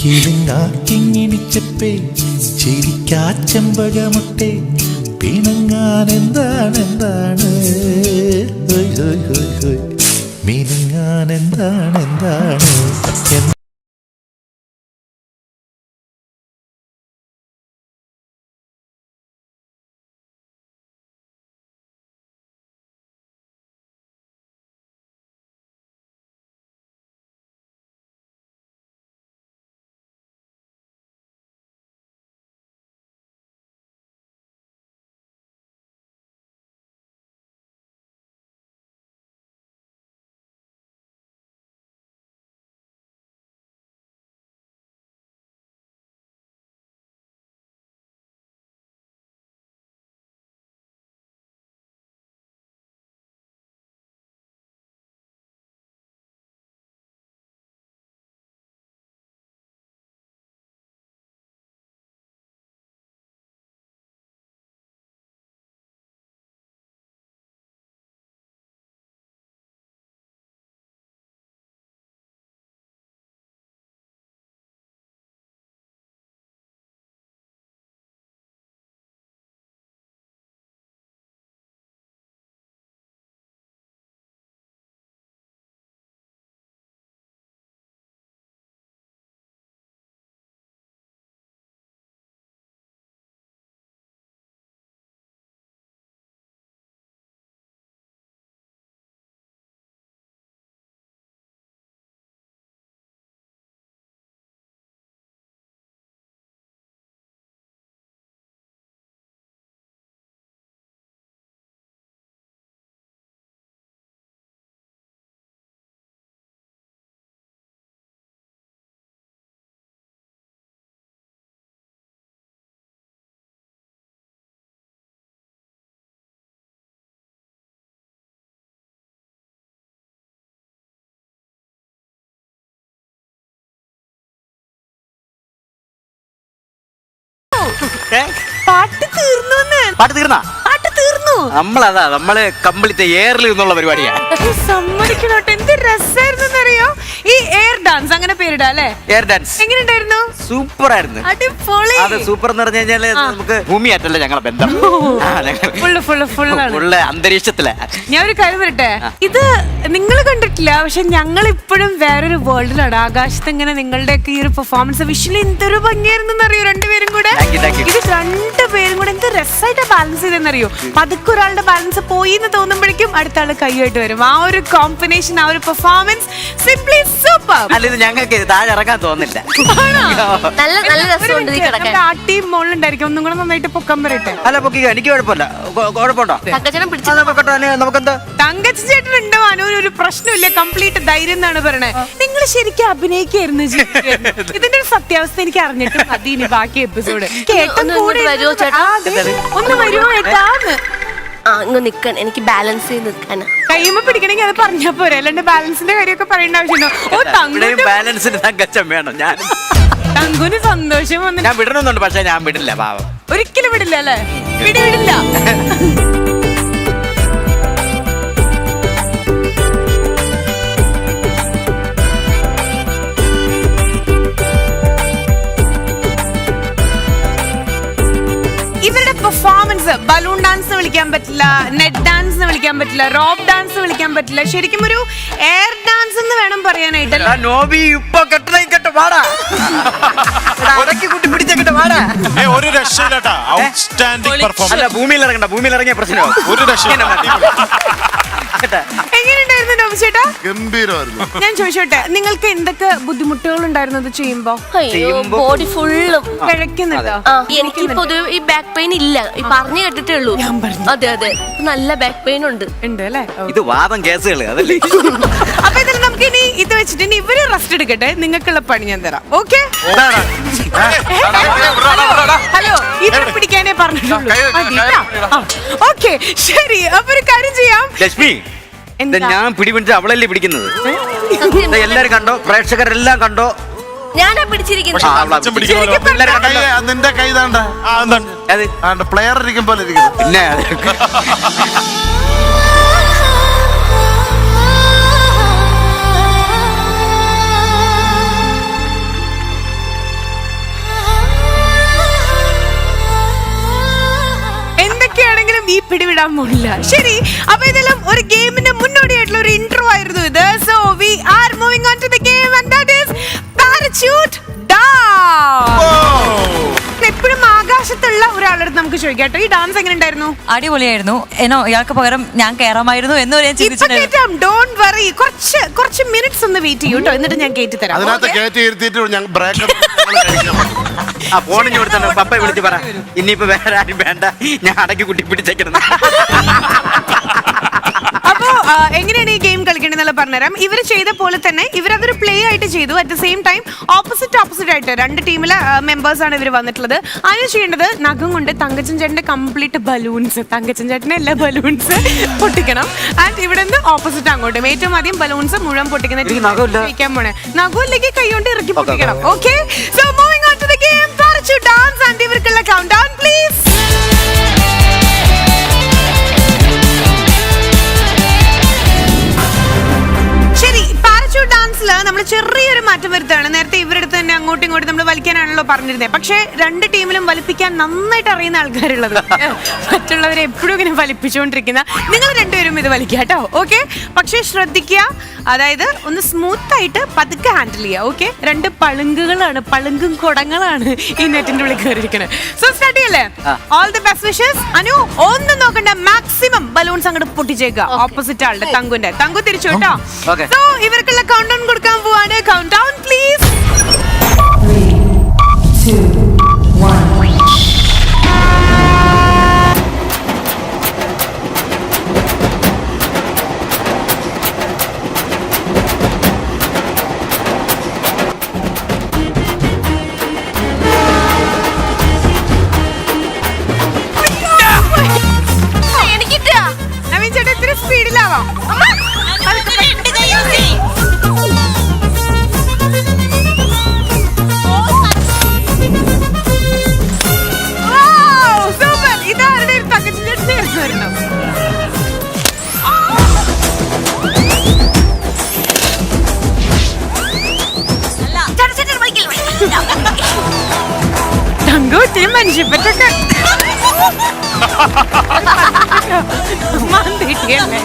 [SPEAKER 11] കിളിങ്ങാക്കിങ്ങിണിച്ചപ്പേ ചിരിക്കാ ചെമ്പകമുട്ടെ, പിണങ്ങാൻ എന്താണ് എന്താണ്, മിനുങ്ങാൻ എന്താണ് എന്താണ്.
[SPEAKER 2] പാട്ട് തീർന്നു.
[SPEAKER 6] പാട്ട് തീർന്നാ?
[SPEAKER 2] പാട്ട് തീർന്നു.
[SPEAKER 6] നമ്മള് കംപ്ലീറ്റ് എയറിൽ നിന്നുള്ള പരിപാടിയാ.
[SPEAKER 2] സമ്മതിക്കണോട്ടെ, എന്ത് രസമായിരുന്നു അറിയോ ഈ എയർ ഡാൻസ്, അങ്ങനെ പേരിടാ അല്ലേ?
[SPEAKER 6] എയർ ഡാൻസ്
[SPEAKER 2] എങ്ങനെയുണ്ടായിരുന്നു?
[SPEAKER 6] സൂപ്പർ ആയിരുന്നു.
[SPEAKER 2] അടിപൊളി.
[SPEAKER 6] അത് സൂപ്പർ എന്ന് പറഞ്ഞു കഴിഞ്ഞാല് നമുക്ക് ഭൂമിയായിട്ടല്ല ഞങ്ങളെ ബന്ധം, ഫുള്ള് അന്തരീക്ഷത്തിലെ.
[SPEAKER 2] ഞാൻ ഒരു കാര്യം പറയട്ടെ, ഇത് നിങ്ങൾ കണ്ടിട്ടില്ല, പക്ഷെ ഞങ്ങൾ ഇപ്പോഴും വേറൊരു വേൾഡിലാണ്. ആകാശത്ത് ഇങ്ങനെ നിങ്ങളുടെയൊക്കെ ഈ ഒരു പെർഫോമൻസ് വിഷ്വലി എന്തൊരു ഭംഗിയായിരുന്നു അറിയോ രണ്ടുപേരും കൂടെ. ഇത് രണ്ടുപേരും കൂടെ എന്ത് രസമായിട്ട് ബാലൻസ് ചെയ്തെന്നറിയോ. പതുക്കെ ഒരാളുടെ ബാലൻസ് പോയി എന്ന് തോന്നുമ്പോഴേക്കും അടുത്ത ആള് കൈയായിട്ട് വരും. ആ ഒരു കോമ്പിനേഷൻ, ആ ഒരു പെർഫോമൻസ് സിംപ്ലി സൂപ്പർ.
[SPEAKER 6] അല്ല ഇത് ഞങ്ങൾക്ക് താഴെ ഇറങ്ങാൻ തോന്നില്ല.
[SPEAKER 8] നല്ല നല്ല രസമുണ്ട് ഈ കിടക്കാൻ.
[SPEAKER 2] ആ ടീം മോളിലുണ്ടായിരിക്കും. ഒന്നും കൂടെ നന്നായിട്ട് പൊക്കം വരട്ടെ.
[SPEAKER 6] അല്ല പൊക്കിക്കോ, എനിക്ക് കുഴപ്പമില്ല. കുഴപ്പമുണ്ടോ?
[SPEAKER 8] തങ്കച്ചനം പിടിച്ചു
[SPEAKER 6] നമുക്കെന്താ?
[SPEAKER 2] തങ്കച്ചി ചേട്ടൻ ഉണ്ട് മനോന് ഒരു പ്രശ്നമില്ല, കംപ്ലീറ്റ് ധൈര്യം എന്നാണ് പറയണേ. നിങ്ങൾ ശരിക്കും അഭിനയിക്കായിരുന്നു ഇതിന്റെ ഒരു സത്യാവസ്ഥ എനിക്ക് അറിഞ്ഞിട്ട് മതി ഇനി ബാക്കി എപ്പിസോഡ്.
[SPEAKER 8] വരുമോ ചേട്ടാ?
[SPEAKER 2] ഒന്ന് വരുമോ ഏട്ടാന്ന്?
[SPEAKER 8] ഇങ്ങ് നിക്കാൻ, എനിക്ക് ബാലൻസ് ചെയ്ത് നിൽക്കാനാ.
[SPEAKER 2] കയ്യുമ്പോ പിടിക്കണമെങ്കിൽ അത് പറഞ്ഞാ പോരെ, അല്ലാണ്ട് ബാലൻസിന്റെ കാര്യമൊക്കെ പറയേണ്ട ആവശ്യമുണ്ടോ? ഓ തങ്കുന്
[SPEAKER 6] ബാലൻസിന് തങ്കച്ചൻ വേണം.
[SPEAKER 2] തങ്കുന് സന്തോഷം വന്നു.
[SPEAKER 6] ഞാൻ വിടണമെന്നുണ്ട്, പക്ഷെ ഞാൻ വിടില്ല. പാവം
[SPEAKER 2] ഒരിക്കലും വിടില്ല അല്ലേ? വിടില്ല. ഇവരുടെ പെർഫോമൻസ് ബലൂൺ ഡാൻസ് വിളിക്കാൻ പറ്റില്ല, നെറ്റ് ഡാൻസ് വിളിക്കാൻ പറ്റില്ല, റോപ്പ് ഡാൻസ് വിളിക്കാൻ പറ്റില്ല, ശരിക്കും ഒരു എയർ ഡാൻസ് എന്ന് വേണം പറയാനായിട്ട്.
[SPEAKER 6] നോബി ഇപ്പൊ
[SPEAKER 9] ഒരു രക്ഷയില്ലാട്ടാ. Outstanding performance.
[SPEAKER 6] അല്ല ഭൂമിയിൽ ഇറങ്ങിയ പ്രശ്നമോ?
[SPEAKER 9] ഒരു രക്ഷയില്ല.
[SPEAKER 2] എങ്ങനെയുണ്ടായിരുന്നു നോബി ചേട്ടാ?
[SPEAKER 5] ഗംഭീരമായിരുന്നു.
[SPEAKER 2] ഞാൻ ചോദിച്ചോട്ടെ, നിങ്ങൾക്ക് എന്തൊക്കെ ബുദ്ധിമുട്ടുകൾ ഉണ്ടായിരുന്നു അത് ചെയ്യുമ്പോ?
[SPEAKER 8] ബോഡി ഫുള്ളും
[SPEAKER 2] കിഴക്കുന്നുണ്ടോ?
[SPEAKER 8] എനിക്ക് പൊതുവെ ഈ ബാക്ക് പെയിൻ ഇല്ല, ഈ പറഞ്ഞു കേട്ടിട്ടേ ഉള്ളൂ. അതെ അതെ, നല്ല ബാക്ക് പെയിൻ ഉണ്ട്
[SPEAKER 2] അല്ലേ?
[SPEAKER 6] ഇത് വാദം കേസുകൾ അതല്ലേ?
[SPEAKER 2] അപ്പൊ ഇതിൽ നമുക്ക് ഇനി ഇത് വെച്ചിട്ട് ഇനി ഇവര് റെസ്റ്റ് എടുക്കട്ടെ, നിങ്ങൾക്കുള്ള പണി ഞാൻ തരാം. ഓക്കെ? ഹലോ, ഇവരെ പിടിക്കാനേ പറഞ്ഞിട്ടുള്ളൂ. ഓക്കെ ശരി, അപ്പൊ ഒരു കാര്യം ചെയ്യാം.
[SPEAKER 6] ലക്ഷ്മി, ഞാൻ പിടിപിടിച്ച് അവളല്ലേ പിടിക്കുന്നത്. എല്ലാരും കണ്ടോ? പ്രേക്ഷകരെല്ലാം കണ്ടോ?
[SPEAKER 8] ഞാനാ പിടിച്ചിരിക്കുന്നത്.
[SPEAKER 5] നിന്റെ കൈ താണ്ട പ്ലെയർ ഇരിക്കും പോലെ ഇരിക്കുന്നു.
[SPEAKER 6] പിന്നെ
[SPEAKER 2] എന്തൊക്കെയാണെങ്കിലും ഈ പിടിവിടാൻ പോണില്ല. ശരി, അപ്പൊ ഇതെല്ലാം ഒരു ഗെയിമിന്റെ മുന്നോടിയായിട്ടുള്ള ഒരു ഇൻട്രോ ആയിരുന്നു ഇത്. So we are moving on to the game and that is parachute dance. എപ്പോഴും ആകാശത്തുള്ള ഒരാളുടെ നമുക്ക് ചോദിക്കാട്ടോ, ഈ ഡാൻസ് എങ്ങനെ ഉണ്ടായിരുന്നു?
[SPEAKER 3] അടിപൊളിയായിരുന്നു. എന്നോ ഇയാൾക്ക് പകരം ഞാൻ കയറാമായിരുന്നു എന്ന് വരെ
[SPEAKER 2] ഡോണ്ട് വറി, കുറച്ച് മിനിറ്റ്സ് ഒന്ന് വെയിറ്റ് ചെയ്യൂ കേട്ടോ, എന്നിട്ട് ഞാൻ കേറ്റി തരാം.
[SPEAKER 5] അതിനകത്ത് കയറ്റി ഇരുത്തിയിട്ട് ഞങ്ങൾ ബ്രേക്ക്
[SPEAKER 6] ആ ഫോണിന് കൊടുത്തോ, പപ്പ വിളിച്ച് പറ ഇനിയിപ്പോ വേറെ ആരും വേണ്ട, ഞാൻ അടക്കി കുട്ടി പിടിച്ചേക്കണം.
[SPEAKER 2] അപ്പോ എങ്ങനെയാണ് ഈ ഗെയിം കളിക്കേണ്ടതെന്നുള്ള പറഞ്ഞുതരാം. ഇവർ ചെയ്ത പോലെ തന്നെ ഇവരതൊരു പ്ലേ ആയിട്ട് ചെയ്തു. At the same time opposite ആയിട്ട് രണ്ട് ടീമിലെ മെമ്പേഴ്സ് ആണ് ഇവർ വന്നിട്ടുള്ളത്. അതിന് ചെയ്യേണ്ടത് നഖം കൊണ്ട് തങ്കച്ചൻ ചേട്ടന്റെ കംപ്ലീറ്റ് ബലൂൺസ്, തങ്കച്ചൻ ചേട്ടന്റെ എല്ലാ ബലൂൺസ് പൊട്ടിക്കണം. ആൻഡ് ഇവിടെ നിന്ന് ഓപ്പോസിറ്റ് അങ്ങോട്ടും ഏറ്റവും ആദ്യം ബലൂൺസ് മുഴുവൻ പൊട്ടിക്കുന്ന ജയിക്കാൻ പോണേ. നഖമിലേക്ക് കൈ കൊണ്ട് ഇറക്കി പൊട്ടിക്കണം. Okay, so moving on to the game parachute dance and ഇവർക്കുള്ള കൗണ്ട് ഡൗൺ പ്ലീസ്. ശരി, പാരച്യൂട്ട് ഡാൻസിൽ നമ്മൾ ചെറിയൊരു മാറ്റം വരുത്താണ്. നേരത്തെ ഇവരുടെ തന്നെ അങ്ങോട്ടും ഇങ്ങോട്ടും നമ്മൾ വലിക്കാനാണല്ലോ പറഞ്ഞിരുന്നത്. പക്ഷേ രണ്ട് ടീമിലും വലിപ്പിക്കാൻ നന്നായിട്ട് അറിയുന്ന ആൾക്കാരുള്ളത്. മറ്റുള്ളവരെ എപ്പോഴും ഇങ്ങനെ വലിപ്പിച്ചുകൊണ്ടിരിക്കുന്ന നിങ്ങൾ രണ്ടുപേരും ഇത് വലിക്കുക കേട്ടോ. ഓക്കെ, പക്ഷേ ശ്രദ്ധിക്കുക, അതായത് ഒന്ന് സ്മൂത്ത് ആയിട്ട് പതുക്കെ ഹാൻഡിൽ ചെയ്യുക. ഓക്കെ, രണ്ട് പളുങ്കും കുടങ്ങളാണ് ഈ നെറ്റിന്റെ ഉള്ളിൽ കയറിയിരിക്കുന്നത്. സോ സ്റ്റാർട്ട് ചെയ്യല്ലേ? All the best wishes. Anu, ഒന്നും നോക്കണ്ട, മാക്സിമം ബലൂൺസ് അങ്ങോട്ട് പൊട്ടിച്ചേക്കുക ഓപ്പോസിറ്റ് ആളുടെ. തങ്കു തിരിച്ചു കേട്ടോ. സോ ഇവർക്കുള്ള കൗണ്ട് ഡൗൺ കൊടുക്കാൻ പോവാണ്. Count down please.
[SPEAKER 12] 3, 2, 1.
[SPEAKER 2] നവീൻ ചേട്ടാ ഇത്തിരി സ്പീഡിലാവാം. സൂപ്പർ, ഇതാരുടെ തങ്കച്ചൻ ചേട്ടൻ വരണം. തങ്കു ഇത്തിരി മനുഷ്യപ്പറ്റൊക്കെ മാന്തിട്ടിയല്ലേ?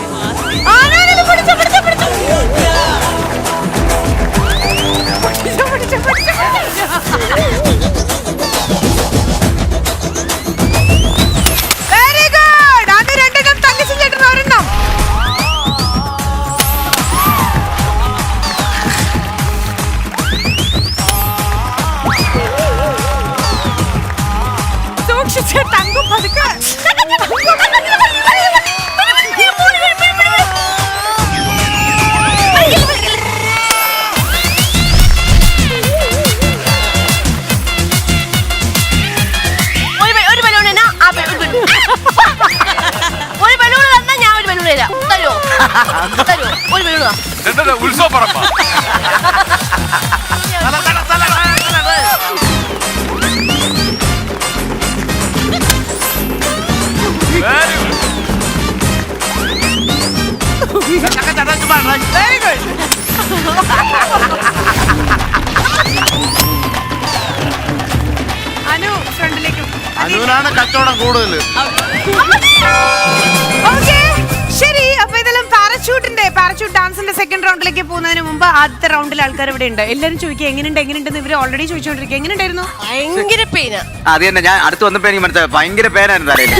[SPEAKER 2] Very good. അത് രണ്ടെണ്ണം തങ്കച്ചൻ ചേട്ടൻ ഒരെണ്ണം.
[SPEAKER 7] എന്താ ഉത്സവ പറമ്പ
[SPEAKER 2] വെരി ഗുഡ്. അനു ഫ്രണ്ടിലേക്കും.
[SPEAKER 5] അനുവിനാണ് കച്ചവടം കൂടുതൽ.
[SPEAKER 2] ഓക്കേ, ശരി. അപ്പൊ ഇതെല്ലാം പാരച്യൂട്ട് ഡാൻസിന്റെ സെക്കൻഡ് റൗണ്ടിലേക്ക് പോകുന്നതിന് മുമ്പ് ആദ്യത്തെ റൗണ്ടിൽ ആൾക്കാർ ഇവിടെ ഉണ്ട്. എല്ലാരും ചോദിക്കുക എങ്ങനെയുണ്ടെന്ന് ഇവര് ഓൾറെഡി ചോദിച്ചോണ്ടിരിക്കുക. എങ്ങനെയുണ്ടായിരുന്നു?
[SPEAKER 8] ഭയങ്കര പെയിന.
[SPEAKER 6] അത് തന്നെ ഞാൻ അടുത്ത് വന്നപ്പോ എനിക്ക് മനസ്സിലായി ഭയങ്കര പേരായിരുന്നു തലയിൽ.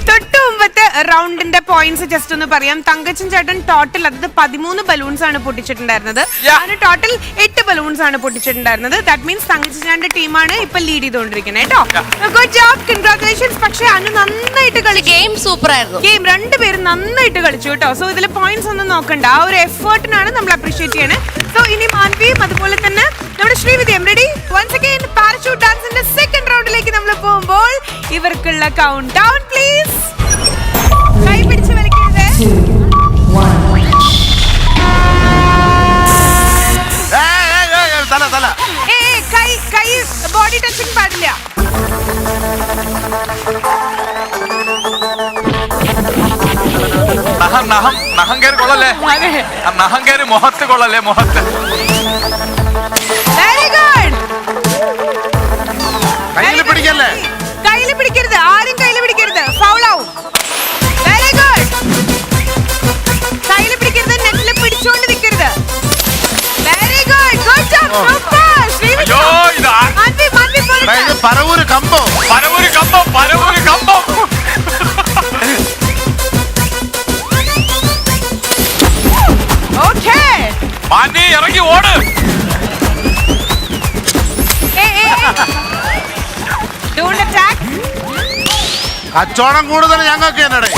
[SPEAKER 2] തൊട്ട് മുമ്പത്തെ റൗണ്ടിന്റെ പോയിന്റ്സ് ജസ്റ്റ് ഒന്ന് പറയാം. തങ്കച്ചൻ ചേട്ടൻ ടോട്ടൽ അതായത് 13 ബലൂൺസ് ആണ് പൊട്ടിച്ചിട്ടുണ്ടായിരുന്നത്. അതിന് ടോട്ടൽ 8 ബലൂൺസ് ആണ് പൊട്ടിച്ചിട്ടുണ്ടായിരുന്നത്. ദാറ്റ് മീൻസ് തങ്കച്ചൻ ചേട്ടന്റെ ടീമാണ് ഇപ്പൊ ലീഡ് ചെയ്തുകൊണ്ടിരിക്കുന്നത് കേട്ടോ. Good job, congratulations. പക്ഷെ അനു നന്നായിട്ട് കളിച്ചു.
[SPEAKER 8] ഗെയിം സൂപ്പർ ആയിരുന്നു.
[SPEAKER 2] ഗെയിം രണ്ടുപേരും നന്നായിട്ട് കളിച്ചു കേട്ടോ. സോ ഇതിൽ പോയിന്റ്സ് ഒന്നും നോക്കണ്ട, ആ ഒരു എഫേർട്ടിനാണ് നമ്മൾ അപ്രീഷിയേറ്റ് ചെയ്യണേ. സോ ഇനി മാൻവിയും അതുപോലെ തന്നെ നമ്മുടെ ശ്രീവിദ്യയും റെഡി. വൺസ് അഗൈൻ പാരച്യൂട്ട് ഡാൻസിന്റെ സെക്കൻഡ് റൗണ്ടിലേക്ക് നമ്മൾ പോകുമ്പോൾ ഇവർക്കുള്ള കൗണ്ട് ഡൗൺ പ്ലീസ്. കൈ പിടിച്ച് വലിക്കരുത്.
[SPEAKER 12] 2, 1.
[SPEAKER 5] തല
[SPEAKER 2] കൈ ബോഡി ടച്ചിങ് പാടില്ല.
[SPEAKER 7] നഹം കയറി കൊള്ളല്ലേ, നഹം കയറി മുഖത്ത് കൊള്ളല്ലേ, മുഖത്ത്.
[SPEAKER 2] Very good.
[SPEAKER 5] കയ്യിൽ പിടിക്കല്ലേ,
[SPEAKER 2] കയ്യിൽ പിടിക്കരുത്, ആരും കയ്യിൽ പിടിക്കരുത്, ഫൗൾ ആവും. Very good. കയ്യിൽ പിടിക്കരുത്, നെറ്റിൽ പിടിച്ചോണ്ട് നിൽക്കരുത്. Very good, good job, super.
[SPEAKER 7] അയ്യോ ഇത്
[SPEAKER 5] പറവൂര് കമ്പോ,
[SPEAKER 7] പരവൂര് കമ്പം, പരവൂര് കമ്പം.
[SPEAKER 2] ഓക്കേ,
[SPEAKER 7] മാന്നി ഇറങ്ങി ഓട്.
[SPEAKER 2] Don't attack.
[SPEAKER 5] കച്ചവടം കൂടുതൽ ഞങ്ങൾക്ക് തന്നെ.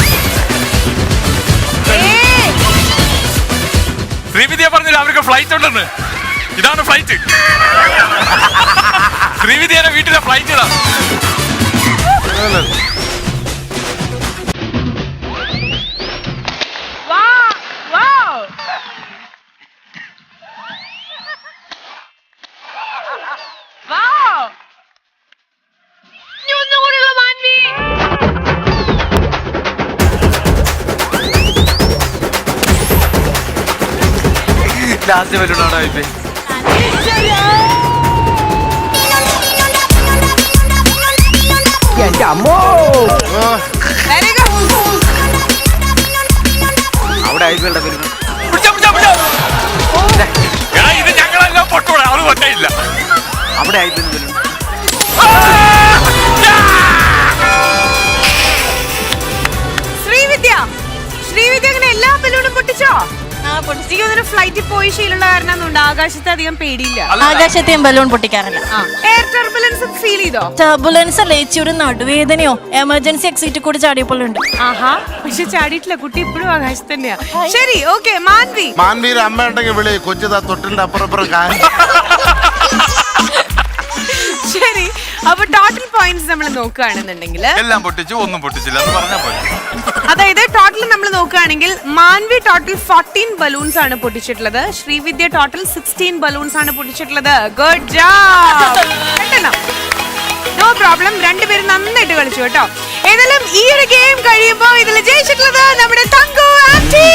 [SPEAKER 7] ശ്രീവിദ്യ പറഞ്ഞില്ല അവർക്ക് ഫ്ലൈറ്റ് ഉണ്ടെന്ന്. ഇതാണ് ഫ്ലൈറ്റ്. ശ്രീവിദ്യയുടെ വീട്ടിലെ ഫ്ലൈറ്റ് ഇതാണ്.
[SPEAKER 6] ലാസ്റ്റ് വരുന്നുണ്ടോ ഇപ്പൊ?
[SPEAKER 2] Very good.
[SPEAKER 6] അവിടെ ഐപിഎല്ലുടെ വരുന്നു.
[SPEAKER 7] ഇത് ഞങ്ങളെല്ലാം പൊട്ടൂടെ, അത് പൊട്ടയില്ല.
[SPEAKER 6] അവിടെ ഐപിഎൽ വരുന്നു.
[SPEAKER 2] ശ്രീവിദ്യ അങ്ങനെ എല്ലാ ബലൂണും പൊട്ടിച്ചോ? ഫ്ലൈറ്റിൽ പോയി ശീലമുള്ള കാരണം ആകാശത്ത് അധികം പേടിയില്ല.
[SPEAKER 8] ആകാശത്തെയും ബലൂൺ പൊട്ടിക്കാറില്ല.
[SPEAKER 2] എയർ ടർബുലൻസ് ഫീൽ ചെയ്തോ?
[SPEAKER 8] ടർബുലൻസ് അല്ല, ഒരു നടുവേദനയോ എമർജൻസി എക്സിറ്റ് കൂടി ചാടിയപ്പോഴുണ്ട്.
[SPEAKER 2] ആഹാ, പക്ഷെ ചാടിയിട്ടില്ല, കുട്ടി ഇപ്പോഴും ആകാശത്ത് തന്നെയാ. ശരി, ഓക്കെ.
[SPEAKER 5] മാൻവീര് അമ്മ ഉണ്ടെങ്കിൽ വിളി, കൊച്ചുതാ തൊട്ടിന്റെ അപ്പുറപ്പുറം കാര്യം.
[SPEAKER 2] ശരി, അപ്പൊ ടോട്ടൽ പോയിന്റ്സ് നമ്മൾ നോക്കുകയാണെന്നുണ്ടെങ്കിൽ
[SPEAKER 7] എല്ലാം പൊട്ടിച്ചു, ഒന്നും പൊട്ടിച്ചില്ല എന്ന് പറഞ്ഞാൽ പോലെ.
[SPEAKER 2] അതായത് ടോട്ടൽ നമ്മൾ നോക്കുകയാണെങ്കിൽ മാൻവി ടോട്ടൽ 14 ബലൂൺസ് ആണ് പൊട്ടിച്ചിട്ടുള്ളത്. ശ്രീവിദ്യ ടോട്ടൽ 16 ബലൂൺസ് ആണ് പൊട്ടിച്ചിട്ടുള്ളത്. Good job. നോ പ്രോബ്ലം, രണ്ടുപേരും നന്നായിട്ട് കളിച്ചു കേട്ടോ. ഏതായാലും ഈ ഒരു ഗെയിം കഴിയുമ്പോൾ ഇതിൽ ജയിച്ചിട്ടുള്ളത് നമ്മുടെ തങ്കു ആന്റി.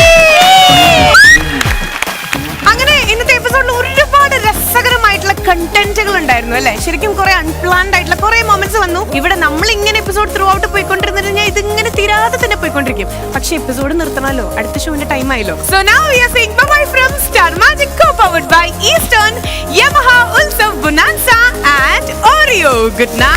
[SPEAKER 2] അങ്ങനെ ഇന്നത്തെ എപ്പിസോഡിൽ ഒരുപാട് രസകരമായിട്ടുള്ള കണ്ടന്റുകൾ ഉണ്ടായിരുന്നു അല്ലെ. ശരിക്കും കുറെ അൺപ്ലാൻഡ് ആയിട്ടുള്ള കുറെ മൊമെന്റ്സ് വന്നു. ഇവിടെ നമ്മൾ ഇങ്ങനെ എപ്പിസോഡ് ത്രൂ ഔട്ട് പോയിക്കൊണ്ടിരുന്നിരുന്നാൽ ഇതിങ്ങനെ തീരാതെ തന്നെ പോയിക്കൊണ്ടിരിക്കും. പക്ഷെ എപ്പിസോഡ് നിർത്തണമല്ലോ, അടുത്ത ഷോന്റെ ടൈം ആയല്ലോ. So now we are saying bye bye from star magic, co-powered by Eastern, Yamaha, Ulsav, Bonanza and Oreo. Good night.